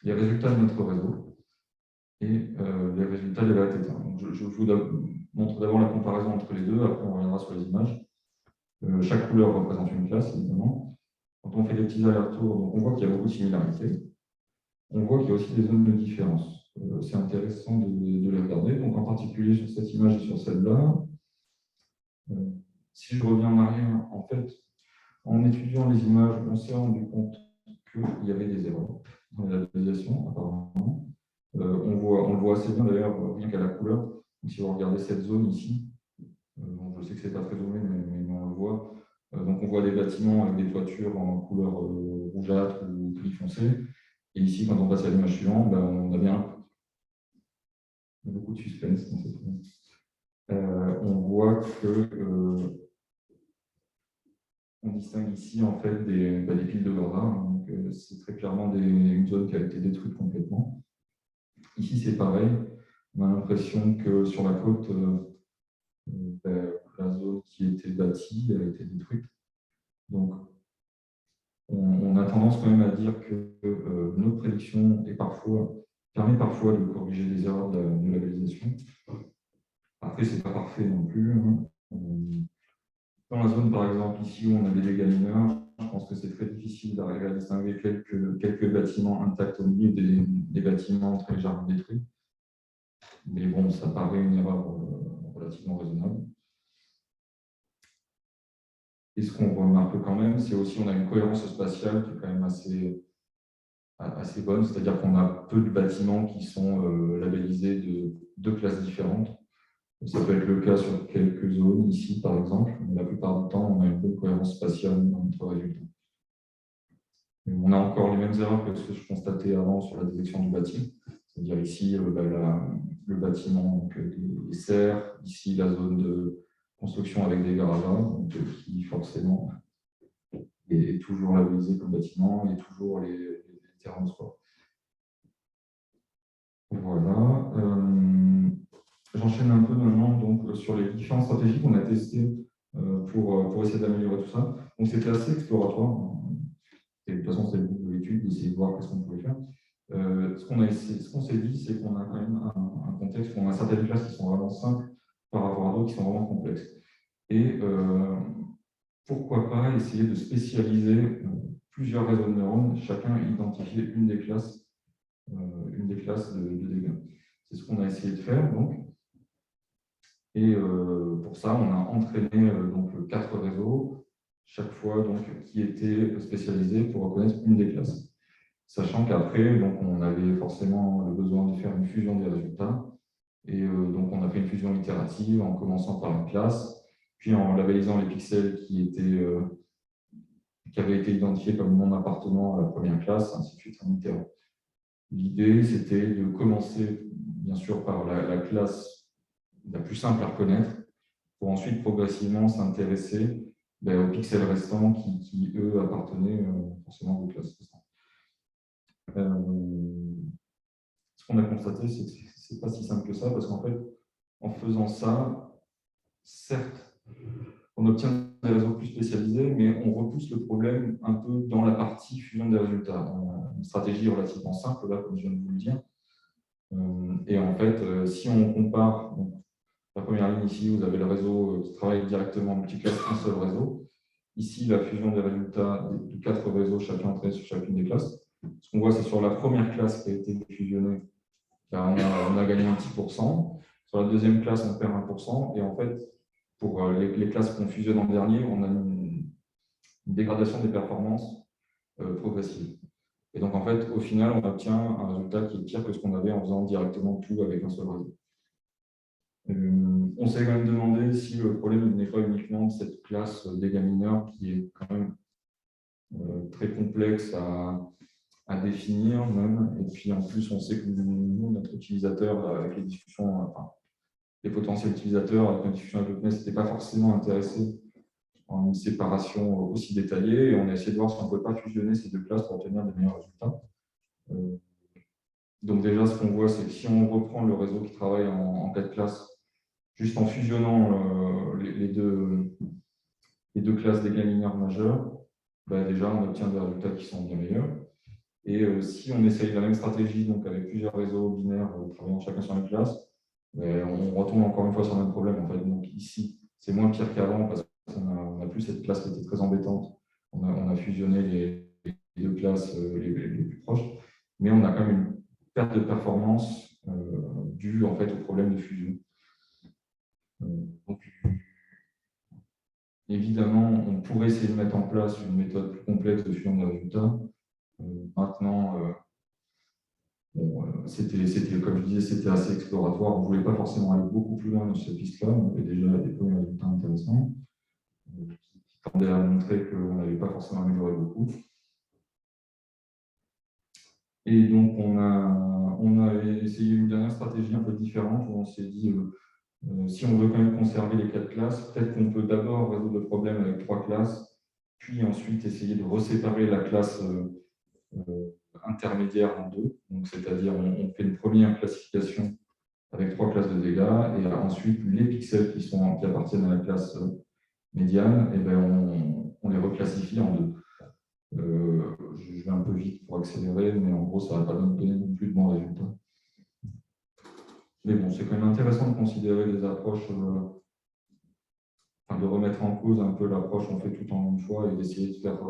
Speaker 7: les résultats de notre réseau et les résultats des lattes éteintes. Donc, je vous montre d'abord la comparaison entre les deux, après on reviendra sur les images. Chaque couleur représente une classe, évidemment. Quand on fait des petits allers-retours, donc on voit qu'il y a beaucoup de similarités. On voit qu'il y a aussi des zones de différence. C'est intéressant de les regarder. Donc, en particulier sur cette image et sur celle-là. Si je reviens en arrière, en fait, en étudiant les images, on s'est rendu compte qu'il y avait des erreurs dans la labellisation, apparemment. On le voit assez bien d'ailleurs, rien qu'à la couleur. Donc, si vous regardez cette zone ici, je sais que ce n'est pas très zoomé, mais on le voit. Donc, on voit des bâtiments avec des toitures en couleur rougeâtre ou gris foncé. Et ici, quand on passe à l'image suivante, on a bien beaucoup de suspense dans cette image. On voit que On distingue ici en fait des piles de Gotha. C'est très clairement une zone qui a été détruite complètement. Ici, c'est pareil. On a l'impression que sur la côte, la zone qui était bâtie a été détruite. Donc, on a tendance quand même à dire que notre prédiction permet parfois de corriger des erreurs de labellisation. Après, ce n'est pas parfait non plus. Dans la zone, par exemple, ici où on a des dégâts mineurs, je pense que c'est très difficile d'arriver à distinguer quelques bâtiments intacts au milieu des bâtiments très légèrement détruits. Mais bon, ça paraît une erreur relativement raisonnable. Et ce qu'on remarque quand même, c'est aussi qu'on a une cohérence spatiale qui est quand même assez bonne, c'est-à-dire qu'on a peu de bâtiments qui sont labellisés de deux classes différentes. Ça peut être le cas sur quelques zones, ici par exemple, mais la plupart du temps, on a une bonne cohérence spatiale dans notre résultat. Et on a encore les mêmes erreurs que ce que je constatais avant sur la détection du bâtiment, c'est-à-dire ici le bâtiment, donc, des serres, ici la zone de construction avec des garages, qui forcément est toujours labellisé comme bâtiment et toujours les terrains de sport. Voilà. J'enchaîne un peu maintenant donc, sur les différentes stratégies qu'on a testées pour essayer d'améliorer tout ça. Donc c'était assez exploratoire. Et de toute façon, c'est le but de l'étude, d'essayer de voir qu'est-ce qu'on pouvait faire. Ce qu'on s'est dit, c'est qu'on a quand même un contexte où on a certaines classes qui sont vraiment simples par rapport à d'autres qui sont vraiment complexes. Et pourquoi pas essayer de spécialiser plusieurs réseaux de neurones, chacun identifier une des classes de dégâts. C'est ce qu'on a essayé de faire. Donc. Et pour ça, on a entraîné donc 4 réseaux, chaque fois donc, qui étaient spécialisés pour reconnaître une des classes. Sachant qu'après, on avait forcément le besoin de faire une fusion des résultats. Et donc, on a fait une fusion itérative en commençant par une classe, puis en labellisant les pixels qui avaient été identifiés comme non appartenant à la première classe, ainsi de suite en itérant. L'idée, c'était de commencer, bien sûr, par la classe la plus simple à reconnaître, pour ensuite progressivement s'intéresser aux pixels restants qui eux, appartenaient forcément aux classes restantes. Ce qu'on a constaté, c'est que ce n'est pas si simple que ça, parce qu'en fait, en faisant ça, certes, on obtient des réseaux plus spécialisés, mais on repousse le problème un peu dans la partie fusion des résultats. On a une stratégie relativement simple, là, comme je viens de vous le dire. Et en fait, si on compare, la première ligne ici, vous avez le réseau qui travaille directement en multiclasse, un seul réseau. Ici, la fusion des résultats de 4 réseaux, chacun entré sur chacune des classes. Ce qu'on voit, c'est sur la première classe qui a été fusionnée, on a gagné un petit pourcent. Sur la deuxième classe, on perd 1%. Et en fait, pour les classes qu'on fusionne en dernier, on a une dégradation des performances progressive. Et donc, en fait, au final, on obtient un résultat qui est pire que ce qu'on avait en faisant directement tout avec un seul réseau. On s'est quand même demandé si le problème n'est pas uniquement de cette classe dégâts mineurs qui est quand même très complexe à définir même. Et puis en plus, on sait que nous, notre utilisateur, avec les discussions, les potentiels utilisateurs, avec la discussion avec le CNES, n'étaient pas forcément intéressés en une séparation aussi détaillée. Et on a essayé de voir si on ne pouvait pas fusionner ces deux classes pour obtenir des meilleurs résultats. Donc déjà, ce qu'on voit, c'est que si on reprend le réseau qui travaille en 4 classes, juste en fusionnant les deux classes dégâts mineurs majeurs, déjà, on obtient des résultats qui sont bien meilleurs. Et si on essaye la même stratégie, donc avec plusieurs réseaux binaires travaillant chacun sur une classe, on retombe encore une fois sur le même problème. En fait. Donc ici, c'est moins pire qu'avant parce qu'on n'a plus cette classe qui était très embêtante. On a fusionné les deux classes les plus proches, mais on a quand même une perte de performance due en fait, au problème de fusion. Donc, évidemment, on pourrait essayer de mettre en place une méthode plus complexe de fusion des résultats. Maintenant, c'était, comme je disais, c'était assez exploratoire. On ne voulait pas forcément aller beaucoup plus loin dans cette piste-là. On avait déjà des premiers résultats intéressants qui tendaient à montrer qu'on n'avait pas forcément amélioré beaucoup. Et donc, on a essayé une dernière stratégie un peu différente où on s'est dit si on veut quand même conserver les 4 classes, peut-être qu'on peut d'abord résoudre le problème avec 3 classes, puis ensuite essayer de reséparer la classe intermédiaire en deux. Donc, c'est-à-dire, on fait une première classification avec 3 classes de dégâts, et ensuite, les pixels qui appartiennent à la classe médiane, eh ben, on les reclassifie en deux. Je vais un peu vite pour accélérer, mais en gros, ça ne va pas nous donner non plus de bons résultats. Mais bon, c'est quand même intéressant de considérer les approches, de remettre en cause un peu l'approche on fait tout en une fois et d'essayer de faire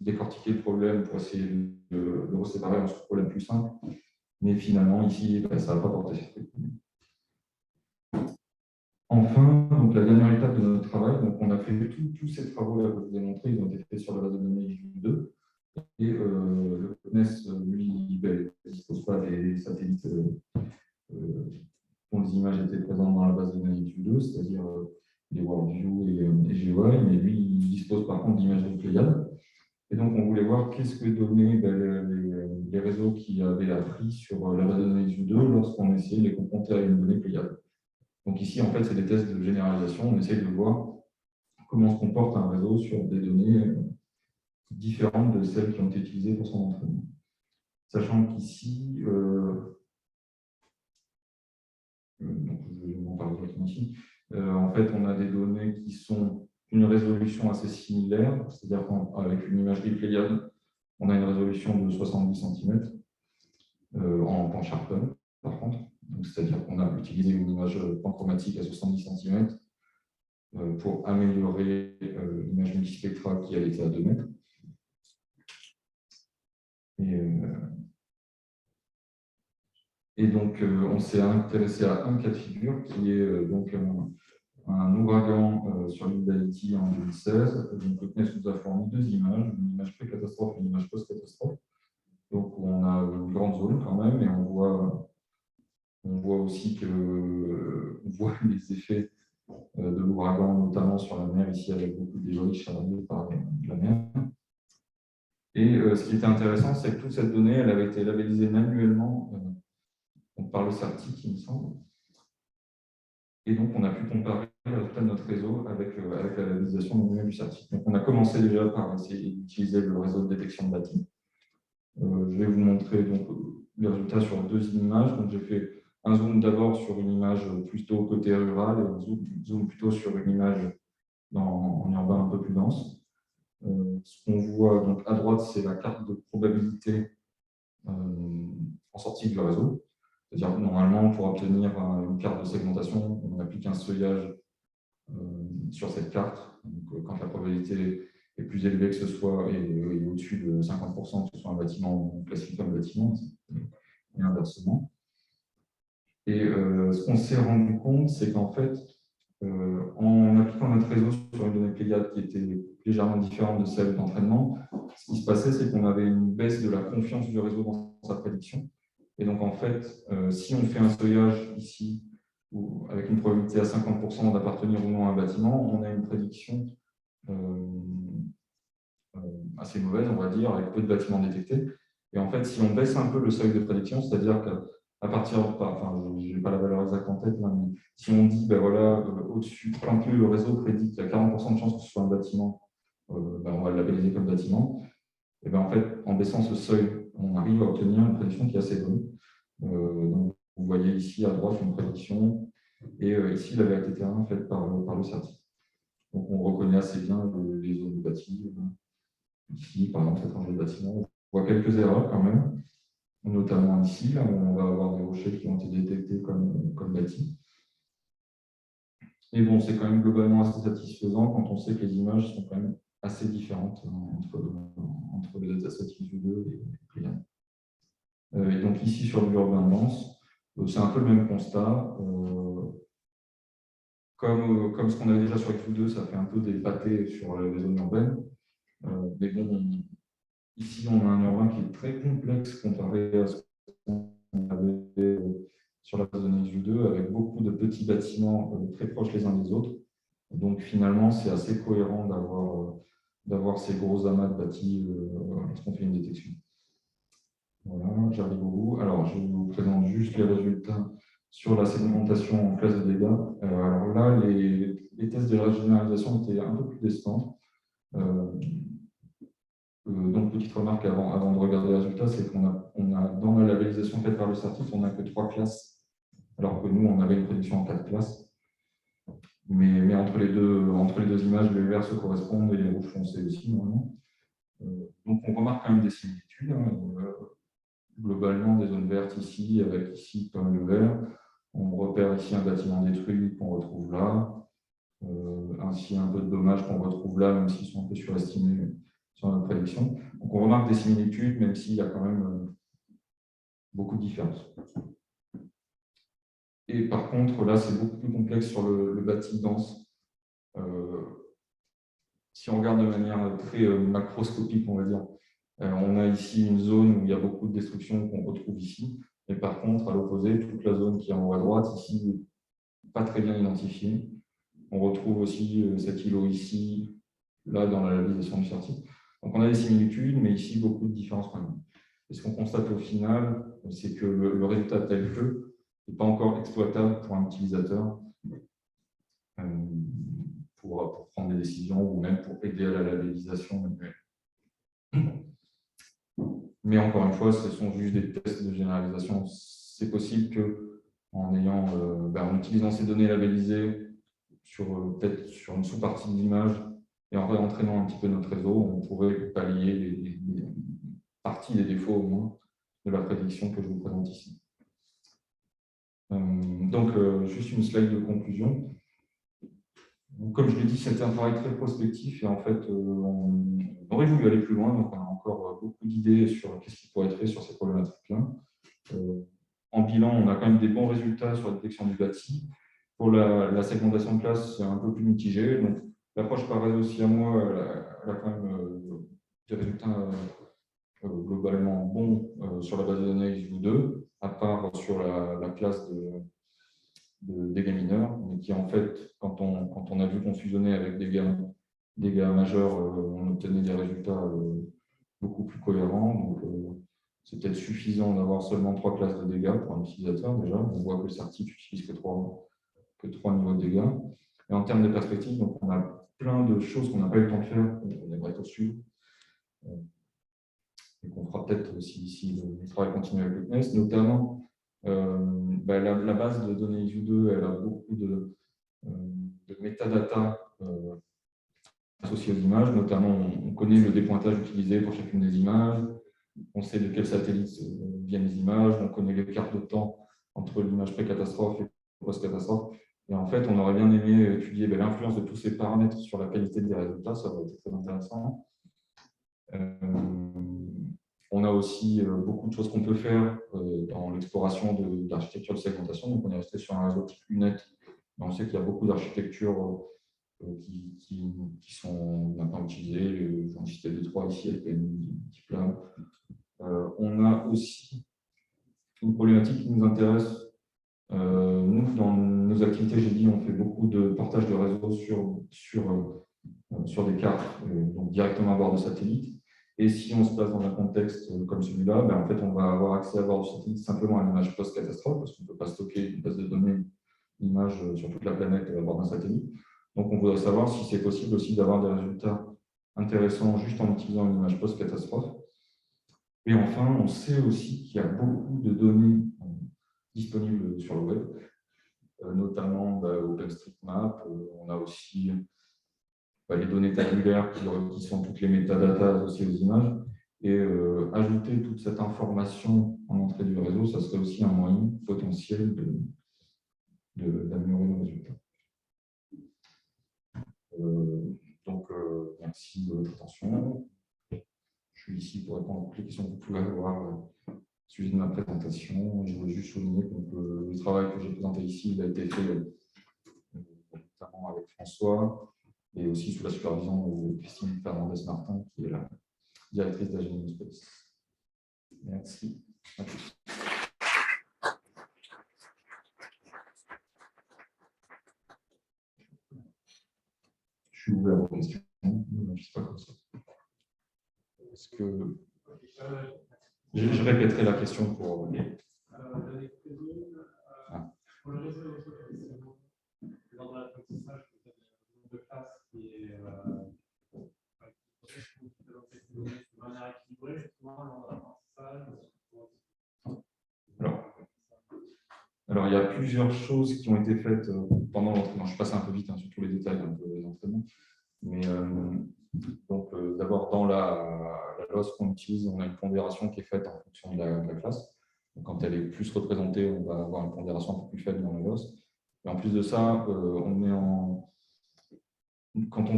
Speaker 7: décortiquer le problème pour essayer de le reséparer en sous-problèmes plus simples. Mais finalement, ici, ça n'a pas porté ses fruits. Enfin, donc, la dernière étape de notre travail, donc, on a fait tous ces travaux-là que je vous ai montrés, ils ont été faits sur la base de données IQ2. Et le CNES, lui, il ne dispose pas des satellites dont les images étaient présentes dans la base de données IQ2, c'est-à-dire les WorldView et GeoEye, mais lui, il dispose par contre d'images de Pléiades. Et donc, on voulait voir qu'est-ce que donnaient les réseaux qui avaient appris sur la base de données IQ2 lorsqu'on essayait de les confronter à une donnée Pléiade. Donc ici, en fait, c'est des tests de généralisation. On essaye de voir comment se comporte un réseau sur des données différentes de celles qui ont été utilisées pour son entraînement. Sachant qu'ici, donc je vais en parler ici, en fait, on a des données qui sont d'une résolution assez similaire, c'est-à-dire qu'avec une imagerie Pléiade, on a une résolution de 70 cm en pan-Sharpen, par contre. C'est-à-dire qu'on a utilisé une image panchromatique à 70 cm pour améliorer l'image multispectrale qui avait été à 2 mètres. Et donc, on s'est intéressé à un cas de figure qui est donc un ouragan sur l'île d'Haïti en 2016. Donc, le CNES nous a fourni 2 images, une image pré-catastrophe et une image post-catastrophe. Donc, on a une grande zone quand même, et on voit aussi on voit les effets de l'ouragan, notamment sur la mer, ici avec beaucoup de débris charriés par la mer. Et ce qui était intéressant, c'est que toute cette donnée, elle avait été labellisée manuellement par le CERTIC, il me semble. Et donc, on a pu comparer le résultat de notre réseau avec la labellisation manuelle du CERTIC. Donc, on a commencé déjà par essayer d'utiliser le réseau de détection de bâtis. Je vais vous montrer donc, les résultats sur 2 images. Donc, j'ai fait un zoom d'abord sur une image plutôt côté rural et un zoom plutôt sur une image en urbain un peu plus dense. Ce qu'on voit donc à droite, c'est la carte de probabilité en sortie du réseau. C'est-à-dire que normalement, pour obtenir une carte de segmentation, on applique un seuillage sur cette carte. Donc, quand la probabilité est plus élevée que ce soit et au-dessus de 50%, que ce soit un bâtiment classique comme bâtiment, et inversement. Et ce qu'on s'est rendu compte, c'est qu'en fait, en appliquant notre réseau sur une donnée Pléiade qui était légèrement différente de celle d'entraînement, ce qui se passait, c'est qu'on avait une baisse de la confiance du réseau dans sa prédiction. Et donc, en fait, si on fait un seuillage ici, avec une probabilité à 50% d'appartenir ou non à un bâtiment, on a une prédiction assez mauvaise, on va dire, avec peu de bâtiments détectés. Et en fait, si on baisse un peu le seuil de prédiction, c'est-à-dire qu'à partir, je n'ai pas la valeur exacte en tête, mais si on dit, ben voilà, au-dessus, tant que le réseau prédit qu'il y a 40% de chances que ce soit un bâtiment, ben on va le labelliser comme bâtiment. Et ben en fait, en baissant ce seuil, on arrive à obtenir une prédiction qui est assez bonne. Donc, vous voyez ici à droite une prédiction, et ici la vérité terrain faite par le CERTIC. Donc, on reconnaît assez bien les zones de bâtis. Ici, par exemple, cette rangée de bâtiments, on voit quelques erreurs quand même, notamment ici, là, où on va avoir des rochers qui ont été détectés comme bâtis. Mais bon, c'est quand même globalement assez satisfaisant quand on sait que les images sont quand même assez différentes entre le dataset IQ2 et Pléiade. Et donc ici, sur l'urbain dense, c'est un peu le même constat. Comme ce qu'on avait déjà sur IQ2, ça fait un peu des pâtés sur les zones urbaines. Mais bon, ici, on a un urbain qui est très complexe comparé à ce qu'on avait sur la base de données IQ2, avec beaucoup de petits bâtiments très proches les uns des autres. Donc finalement, c'est assez cohérent d'avoir ces gros amas de bâtis lorsqu'on fait une détection. Voilà, j'arrive au bout. Alors, je vous présente juste les résultats sur la segmentation en classe de dégâts. Alors là, les tests de généralisation étaient un peu plus décevants. Donc, petite remarque avant de regarder les résultats, c'est qu'on a dans la labellisation faite par le certif, on n'a que 3 classes, alors que nous, on avait une prédiction en 4 classes. Mais entre les deux images, les verts se correspondent et les rouges foncés aussi, normalement. Donc, on remarque quand même des similitudes. Globalement, des zones vertes ici, avec ici comme le vert. On repère ici un bâtiment détruit qu'on retrouve là. Ainsi, un peu de dommages qu'on retrouve là, même s'ils sont un peu surestimés sur notre prédiction. Donc, on remarque des similitudes, même s'il y a quand même beaucoup de différences. Et par contre, là, c'est beaucoup plus complexe sur le bâti dense. Si on regarde de manière très macroscopique, on va dire, on a ici une zone où il y a beaucoup de destruction qu'on retrouve ici. Et par contre, à l'opposé, toute la zone qui est en haut à droite, ici, pas très bien identifiée. On retrouve aussi cet îlot ici, là, dans la labellisation du certif. Donc, on a des similitudes, mais ici, beaucoup de différences quand même. Et ce qu'on constate au final, c'est que le résultat tel que n'est pas encore exploitable pour un utilisateur pour prendre des décisions ou même pour aider à la labellisation manuelle. Mais encore une fois, ce sont juste des tests de généralisation. C'est possible en utilisant ces données labellisées peut-être sur une sous-partie de l'image et en réentraînant un petit peu notre réseau, on pourrait pallier les parties des défauts au moins de la prédiction que je vous présente ici. Donc, juste une slide de conclusion. Comme je l'ai dit, c'était un travail très prospectif et en fait, on aurait voulu aller plus loin, donc on a encore beaucoup d'idées sur qu'est-ce qui pourrait être fait sur ces problématiques-là. En bilan, on a quand même des bons résultats sur la détection du bâti. Pour la segmentation de classe, c'est un peu plus mitigé. Donc, l'approche par réseau siamois, elle a quand même des résultats globalement bons sur la base de données XView2, à part sur la classe des dégâts mineurs, mais qui en fait, quand on a vu qu'on fusionnait avec des dégâts majeurs, on obtenait des résultats beaucoup plus cohérents. Donc, c'est peut-être suffisant d'avoir seulement 3 classes de dégâts pour un utilisateur déjà. On voit que le certif n'utilise que 3 niveaux de dégâts. Et en termes de perspective, donc on a plein de choses qu'on n'a pas eu le temps de faire, on aimerait poursuivre. Et qu'on fera peut-être si le travail continue avec le CNES, notamment la base de données ISU2, elle a beaucoup de métadata associés aux images, notamment on connaît le dépointage utilisé pour chacune des images, on sait de quels satellites viennent les images, on connaît les cartes de temps entre l'image pré-catastrophe et post-catastrophe. Et en fait, on aurait bien aimé étudier l'influence de tous ces paramètres sur la qualité des résultats, ça aurait été très intéressant. On a aussi beaucoup de choses qu'on peut faire dans l'exploration d'architecture de segmentation. Donc, on est resté sur un réseau type UNET. On sait qu'il y a beaucoup d'architectures qui sont maintenant utilisées. J'en citais 2-3 ici avec les types là. On a aussi une problématique qui nous intéresse. Nous, dans nos activités, j'ai dit, on fait beaucoup de partage de réseau sur des cartes, donc directement à bord de satellites. Et si on se place dans un contexte comme celui-là, en fait, on va avoir accès à bord du satellite simplement à l'image post-catastrophe, parce qu'on ne peut pas stocker une base de données, d'image sur toute la planète à bord d'un satellite. Donc, on voudrait savoir si c'est possible aussi d'avoir des résultats intéressants juste en utilisant une image post-catastrophe. Et enfin, on sait aussi qu'il y a beaucoup de données disponibles sur le web, notamment OpenStreetMap. On a aussi les données tabulaires qui sont toutes les métadatas associées aux images. Et ajouter toute cette information en entrée du réseau, ça serait aussi un moyen potentiel d'améliorer nos résultats. Donc, merci de votre attention. Je suis ici pour répondre à toutes les questions que vous pouvez avoir au sujet de ma présentation. Je voulais juste souligner que le travail que j'ai présenté ici il a été fait notamment avec François et aussi sous la supervision de Christine Fernandez-Martin, qui est la directrice d'Agenium Space. Merci. À tous. Je suis ouvert aux questions. Je ne sais pas comme ça. Est-ce que je répéterai la question pour les.
Speaker 5: Pour le réseau, dans l'apprentissage, vous avez un nombre de classes qui est
Speaker 7: Alors, il y a plusieurs choses qui ont été faites pendant l'entraînement. Je passe un peu vite sur tous les détails un peu des entraînements. Mais d'abord, dans la LOS qu'on utilise, on a une pondération qui est faite en fonction de la classe. Donc, quand elle est plus représentée, on va avoir une pondération un peu plus faible dans la LOS. Et en plus de ça, quand on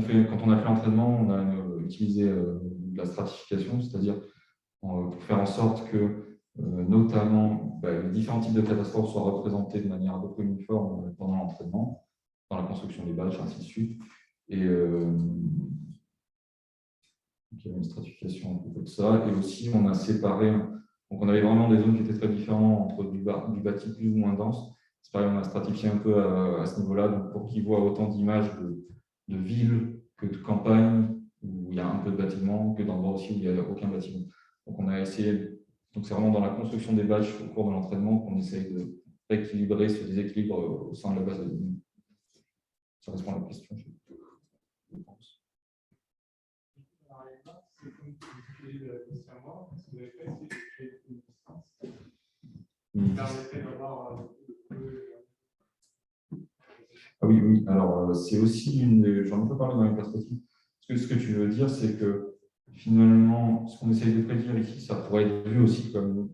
Speaker 7: a fait l'entraînement, on a utilisé de la stratification, c'est-à-dire pour faire en sorte que, notamment, les différents types de catastrophes soient représentés de manière à peu près uniforme pendant l'entraînement, dans la construction des badges, ainsi de suite. Et il y avait une stratification à propos de ça. Et aussi, on a séparé, donc on avait vraiment des zones qui étaient très différentes entre du bâti plus ou moins dense. C'est pareil, on a stratifié un peu à ce niveau-là, donc pour qu'ils voient autant d'images de villes que de campagnes, où il y a un peu de bâtiments, que d'endroits aussi où il n'y a aucun bâtiment. Donc on a essayé, donc c'est vraiment dans la construction des badges au cours de l'entraînement qu'on essaye de rééquilibrer ce déséquilibre au sein de la base de données. Ça répond à la question, je pense. Ah oui, oui. Alors, c'est aussi j'en ai pas parlé dans les perspectives. Parce que ce que tu veux dire, c'est que finalement, ce qu'on essaye de prédire ici, ça pourrait être vu aussi comme une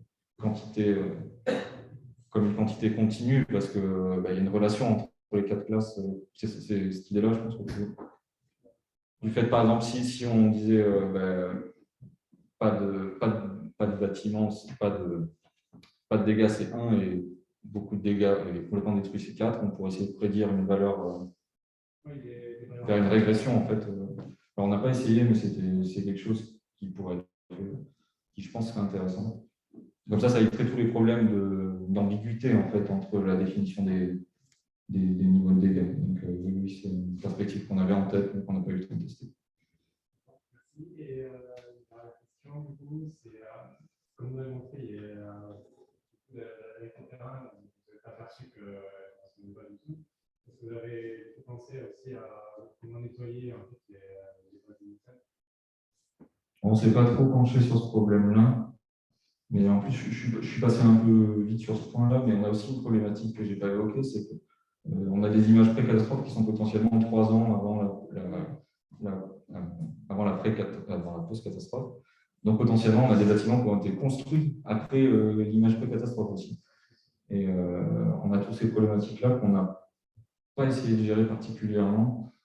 Speaker 7: quantité continue, parce qu'il y a une relation entre les quatre classes. C'est cette idée-là, je pense que du fait, par exemple, si on disait pas de bâtiment, pas de dégâts, c'est 1, et beaucoup de dégâts et complètement détruit, c'est 4, on pourrait essayer de prédire une valeur vers une régression, en fait. Alors, on n'a pas essayé, mais c'est quelque chose qui pourrait être, qui je pense serait intéressant. Comme ça éviterait tous les problèmes d'ambiguïté, en fait, entre la définition des niveaux de dégâts. Donc, oui, c'est une perspective qu'on avait en tête, mais qu'on n'a pas eu le temps de tester.
Speaker 6: Merci. Et la question, du coup, c'est, comme vous l'avez montré, il y a avec le terrain, vous avez aperçu que ça ne va pas du tout. Est-ce que vous avez pensé aussi à comment nettoyer en fait, les bases initiales?
Speaker 7: On ne s'est pas trop penché sur ce problème-là. Mais en plus, je suis passé un peu vite sur ce point-là, mais on a aussi une problématique que je n'ai pas évoquée, c'est qu'on a des images pré-catastrophes qui sont potentiellement 3 ans avant la post-catastrophe. Donc potentiellement, on a des bâtiments qui ont été construits après l'image pré-catastrophe aussi. Et on a toutes ces problématiques-là qu'on n'a pas essayé de gérer particulièrement.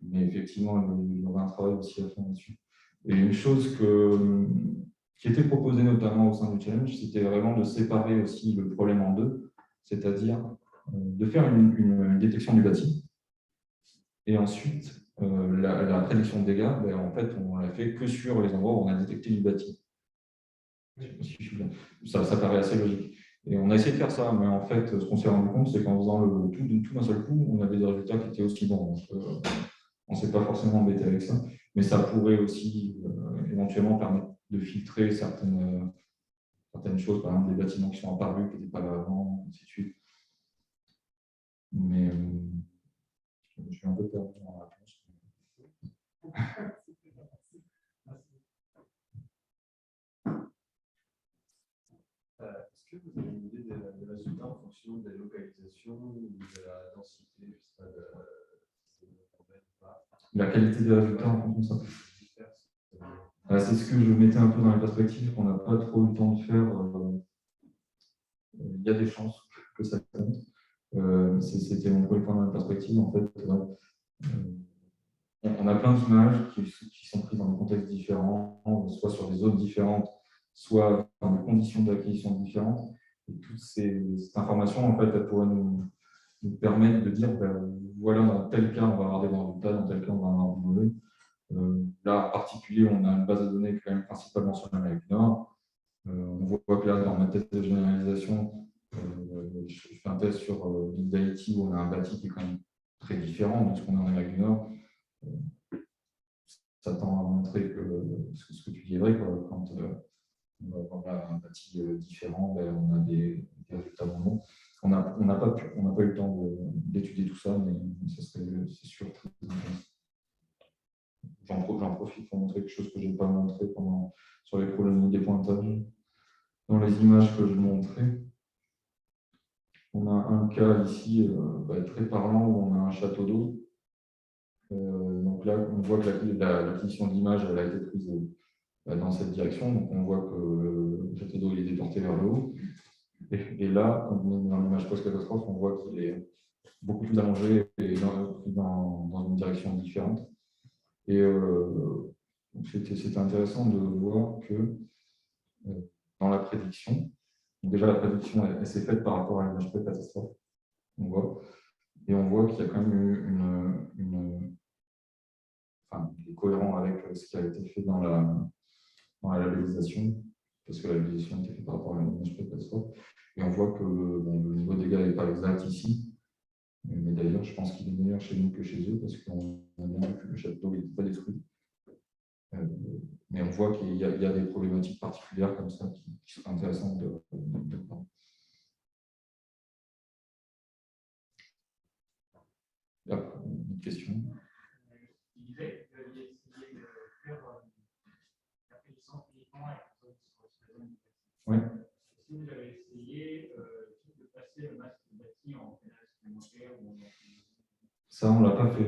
Speaker 7: Mais effectivement, il y aura un travail aussi à faire là-dessus. Et une chose qui était proposée notamment au sein du challenge, c'était vraiment de séparer aussi le problème en deux, c'est-à-dire de faire une détection du bâti. Et ensuite, la prédiction de dégâts, en fait, on l'a fait que sur les endroits où on a détecté du bâti. Ça paraît assez logique. Et on a essayé de faire ça, mais en fait, ce qu'on s'est rendu compte, c'est qu'en faisant le tout d'un seul coup, on avait des résultats qui étaient aussi bons. Donc, on ne s'est pas forcément embêté avec ça, mais ça pourrait aussi éventuellement permettre de filtrer certaines choses, par exemple des bâtiments qui sont apparus, qui n'étaient pas là avant, ainsi de suite. Mais je suis un peu perdu dans la réponse.
Speaker 8: Est-ce que vous avez une idée des résultats en fonction des localisations ou de la densité, je sais pas,
Speaker 7: la qualité des résultats en fonction de ça. C'est ce que je mettais un peu dans les perspectives, qu'on n'a pas trop eu le temps de faire. Il y a des chances que ça compte. C'était mon premier point dans la perspective. En fait, on a plein d'images qui sont prises dans des contextes différents, soit sur des zones différentes, soit dans des conditions d'acquisition différentes. Et toute cette information, en fait, elle pourrait nous permettre de dire, voilà, dans tel cas, on va avoir des bons résultats, dans tel cas, on va avoir des mauvais. Là, en particulier, on a une base de données quand même principalement sur l'Amérique du Nord. On voit que là, dans ma thèse de généralisation, je fais un test sur l'île d'Haïti où on a un bâti qui est quand même très différent de ce qu'on a en Amérique du Nord. Ça tend à montrer que ce que tu dis est vrai, quand on a un bâti différent, on a des résultats bons. On n'a pas eu le temps d'étudier tout ça, mais ça serait, c'est sûr, très intéressant. J'en profite pour montrer quelque chose que je n'ai pas montré sur les problèmes des pointages. Dans les images que je montrais, On a un cas ici très parlant où on a un château d'eau. Donc là, on voit que l'acquisition de l'image a été prise dans cette direction. Donc on voit que le château d'eau est déporté vers le haut. Et là, quand on est dans l'image post-catastrophe, on voit qu'il est beaucoup plus allongé et dans une direction différente. Et c'était intéressant de voir que dans la prédiction, déjà la prédiction elle s'est faite par rapport à l'image pré-catastrophe, on voit qu'il y a quand même eu qui est cohérent avec ce qui a été fait dans la labellisation, parce que la labellisation a été faite par rapport à l'image pré-catastrophe, et on voit que le niveau de dégâts n'est pas exact ici, mais d'ailleurs je pense qu'il est meilleur chez nous que chez eux, parce qu'on a bien vu que le château n'était pas détruit. Mais on voit qu'il y a des problématiques particulières comme ça qui seraient intéressantes de voir. Une question.
Speaker 2: Tu disais que vous aviez essayé de faire la prédiction uniquement avec la zone.
Speaker 7: Oui.
Speaker 2: Est-ce que vous avez essayé de passer le masque bâti en pénal supplémentaire ou
Speaker 7: Ça, on ne l'a pas fait.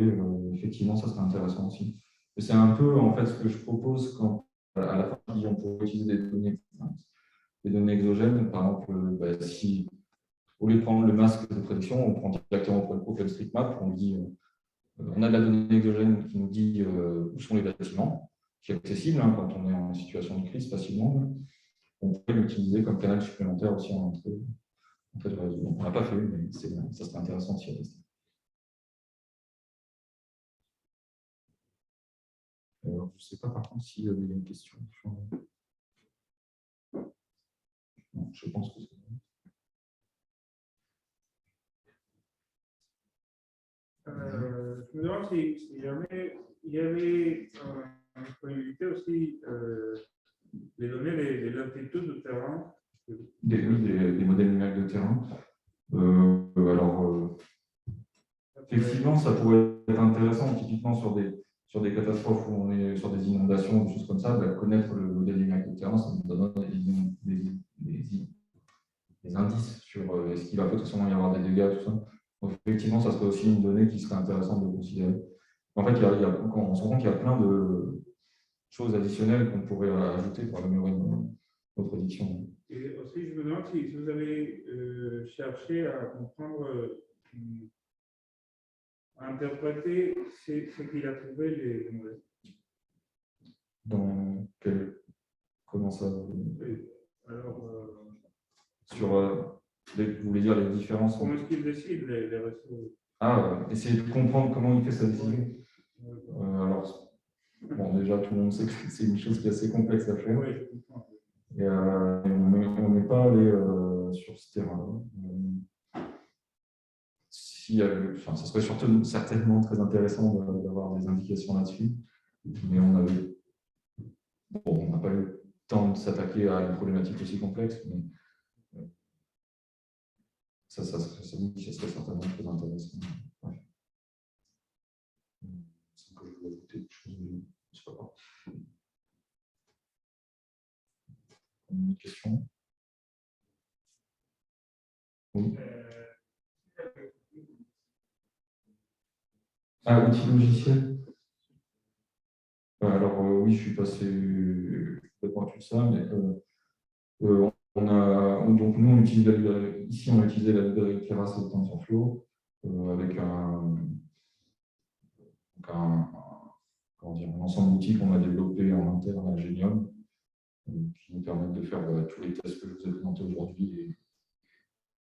Speaker 7: Effectivement, ça serait intéressant aussi. C'est un peu en fait ce que je propose quand à la fin on pourrait utiliser des données exogènes. Par exemple, si au lieu de prendre le masque de prédiction, on prend directement pour OpenStreetMap, on dit on a de la donnée exogène qui nous dit où sont les bâtiments, qui est accessible quand on est en situation de crise facilement. On pourrait l'utiliser comme canal supplémentaire aussi en entrée de réseau. Donc, on ne l'a pas fait, mais ça serait intéressant aussi à tester. Alors, je ne sais pas par contre s'il y a une question. Non, je pense que c'est bon.
Speaker 9: Je me demande si jamais il y avait une disponibilité aussi les données, les latitudes de terrain.
Speaker 7: Des modèles numériques de terrain. Effectivement, ça pourrait être intéressant, typiquement sur des catastrophes où on est sur des inondations, des choses comme ça, connaître le modèle numérique de terrain, ça nous donne des indices sur est-ce qu'il va potentiellement y avoir des dégâts, tout ça. Donc, effectivement, ça serait aussi une donnée qui serait intéressante de considérer. En fait, on se rend compte qu'il y a plein de choses additionnelles qu'on pourrait ajouter pour améliorer nos prédictions.
Speaker 9: Et aussi, je me demande si vous avez cherché à comprendre, à interpréter ce qu'il a trouvé les modèles.
Speaker 7: Comment ça?
Speaker 9: Alors,
Speaker 7: vous voulez dire les différences?
Speaker 9: Comment est-ce qu'il décide les réseaux?
Speaker 7: Essayer de comprendre comment il fait sa décision. Déjà, tout le monde sait que c'est une chose qui est assez complexe à faire.
Speaker 9: Oui, je comprends.
Speaker 7: Et on n'est pas allé sur ce terrain-là. Ça serait surtout certainement très intéressant d'avoir des indications là-dessus, mais on n'a pas eu le temps de s'attaquer à une problématique aussi complexe, mais ça serait certainement très intéressant. Ouais. Sans que je vous ajoute quelque chose, je sais pas. Une question? Oui. Outil logiciel. Oui, je suis passé complètement tout ça, mais donc nous, on utilise ici, on a utilisé la librairie Keras et TensorFlow avec un ensemble d'outils qu'on a développé en interne à Genium qui nous permettent de faire tous les tests que je vous ai présentés aujourd'hui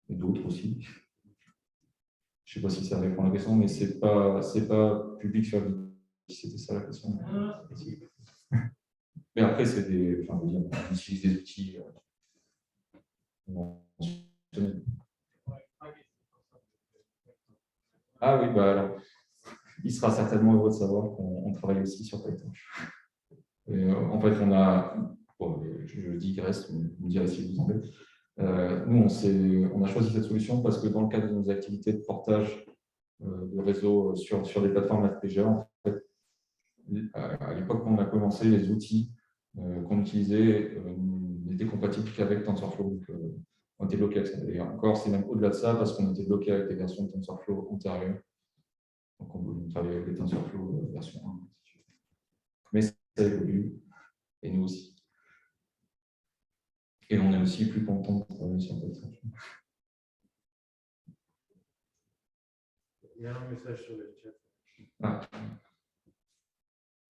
Speaker 7: et d'autres aussi. Je ne sais pas si ça répond à la question, mais ce n'est pas public sur LinkedIn, si c'était ça la question. Mais après, on utilise des outils. Alors, il sera certainement heureux de savoir qu'on travaille aussi sur PyTorch. En fait, je digresse, vous me direz si vous en êtes. Nous, on a choisi cette solution parce que dans le cadre de nos activités de portage de réseau sur des plateformes FPGA, en fait, à l'époque où on a commencé, les outils qu'on utilisait n'étaient compatibles qu'avec TensorFlow. Donc, était bloqué avec ça. Et encore, c'est même au-delà de ça, parce qu'on était bloqué avec des versions de TensorFlow antérieures. Donc, on voulait travailler avec les TensorFlow version 1. Mais ça évolue, et nous aussi. Et on est aussi plus content de travailler sur cette version.
Speaker 9: Il y a un message sur le chat.
Speaker 7: Ah.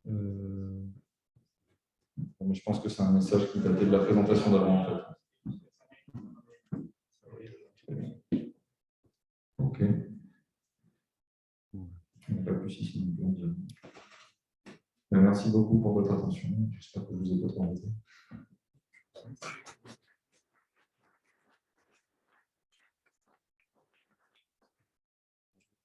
Speaker 7: Bon, mais je pense que c'est un message qui datait de la présentation d'avant, en fait. Ok. Je n'ai pas plus ici. Merci beaucoup pour votre attention. J'espère que je vous ai pas trop embêté.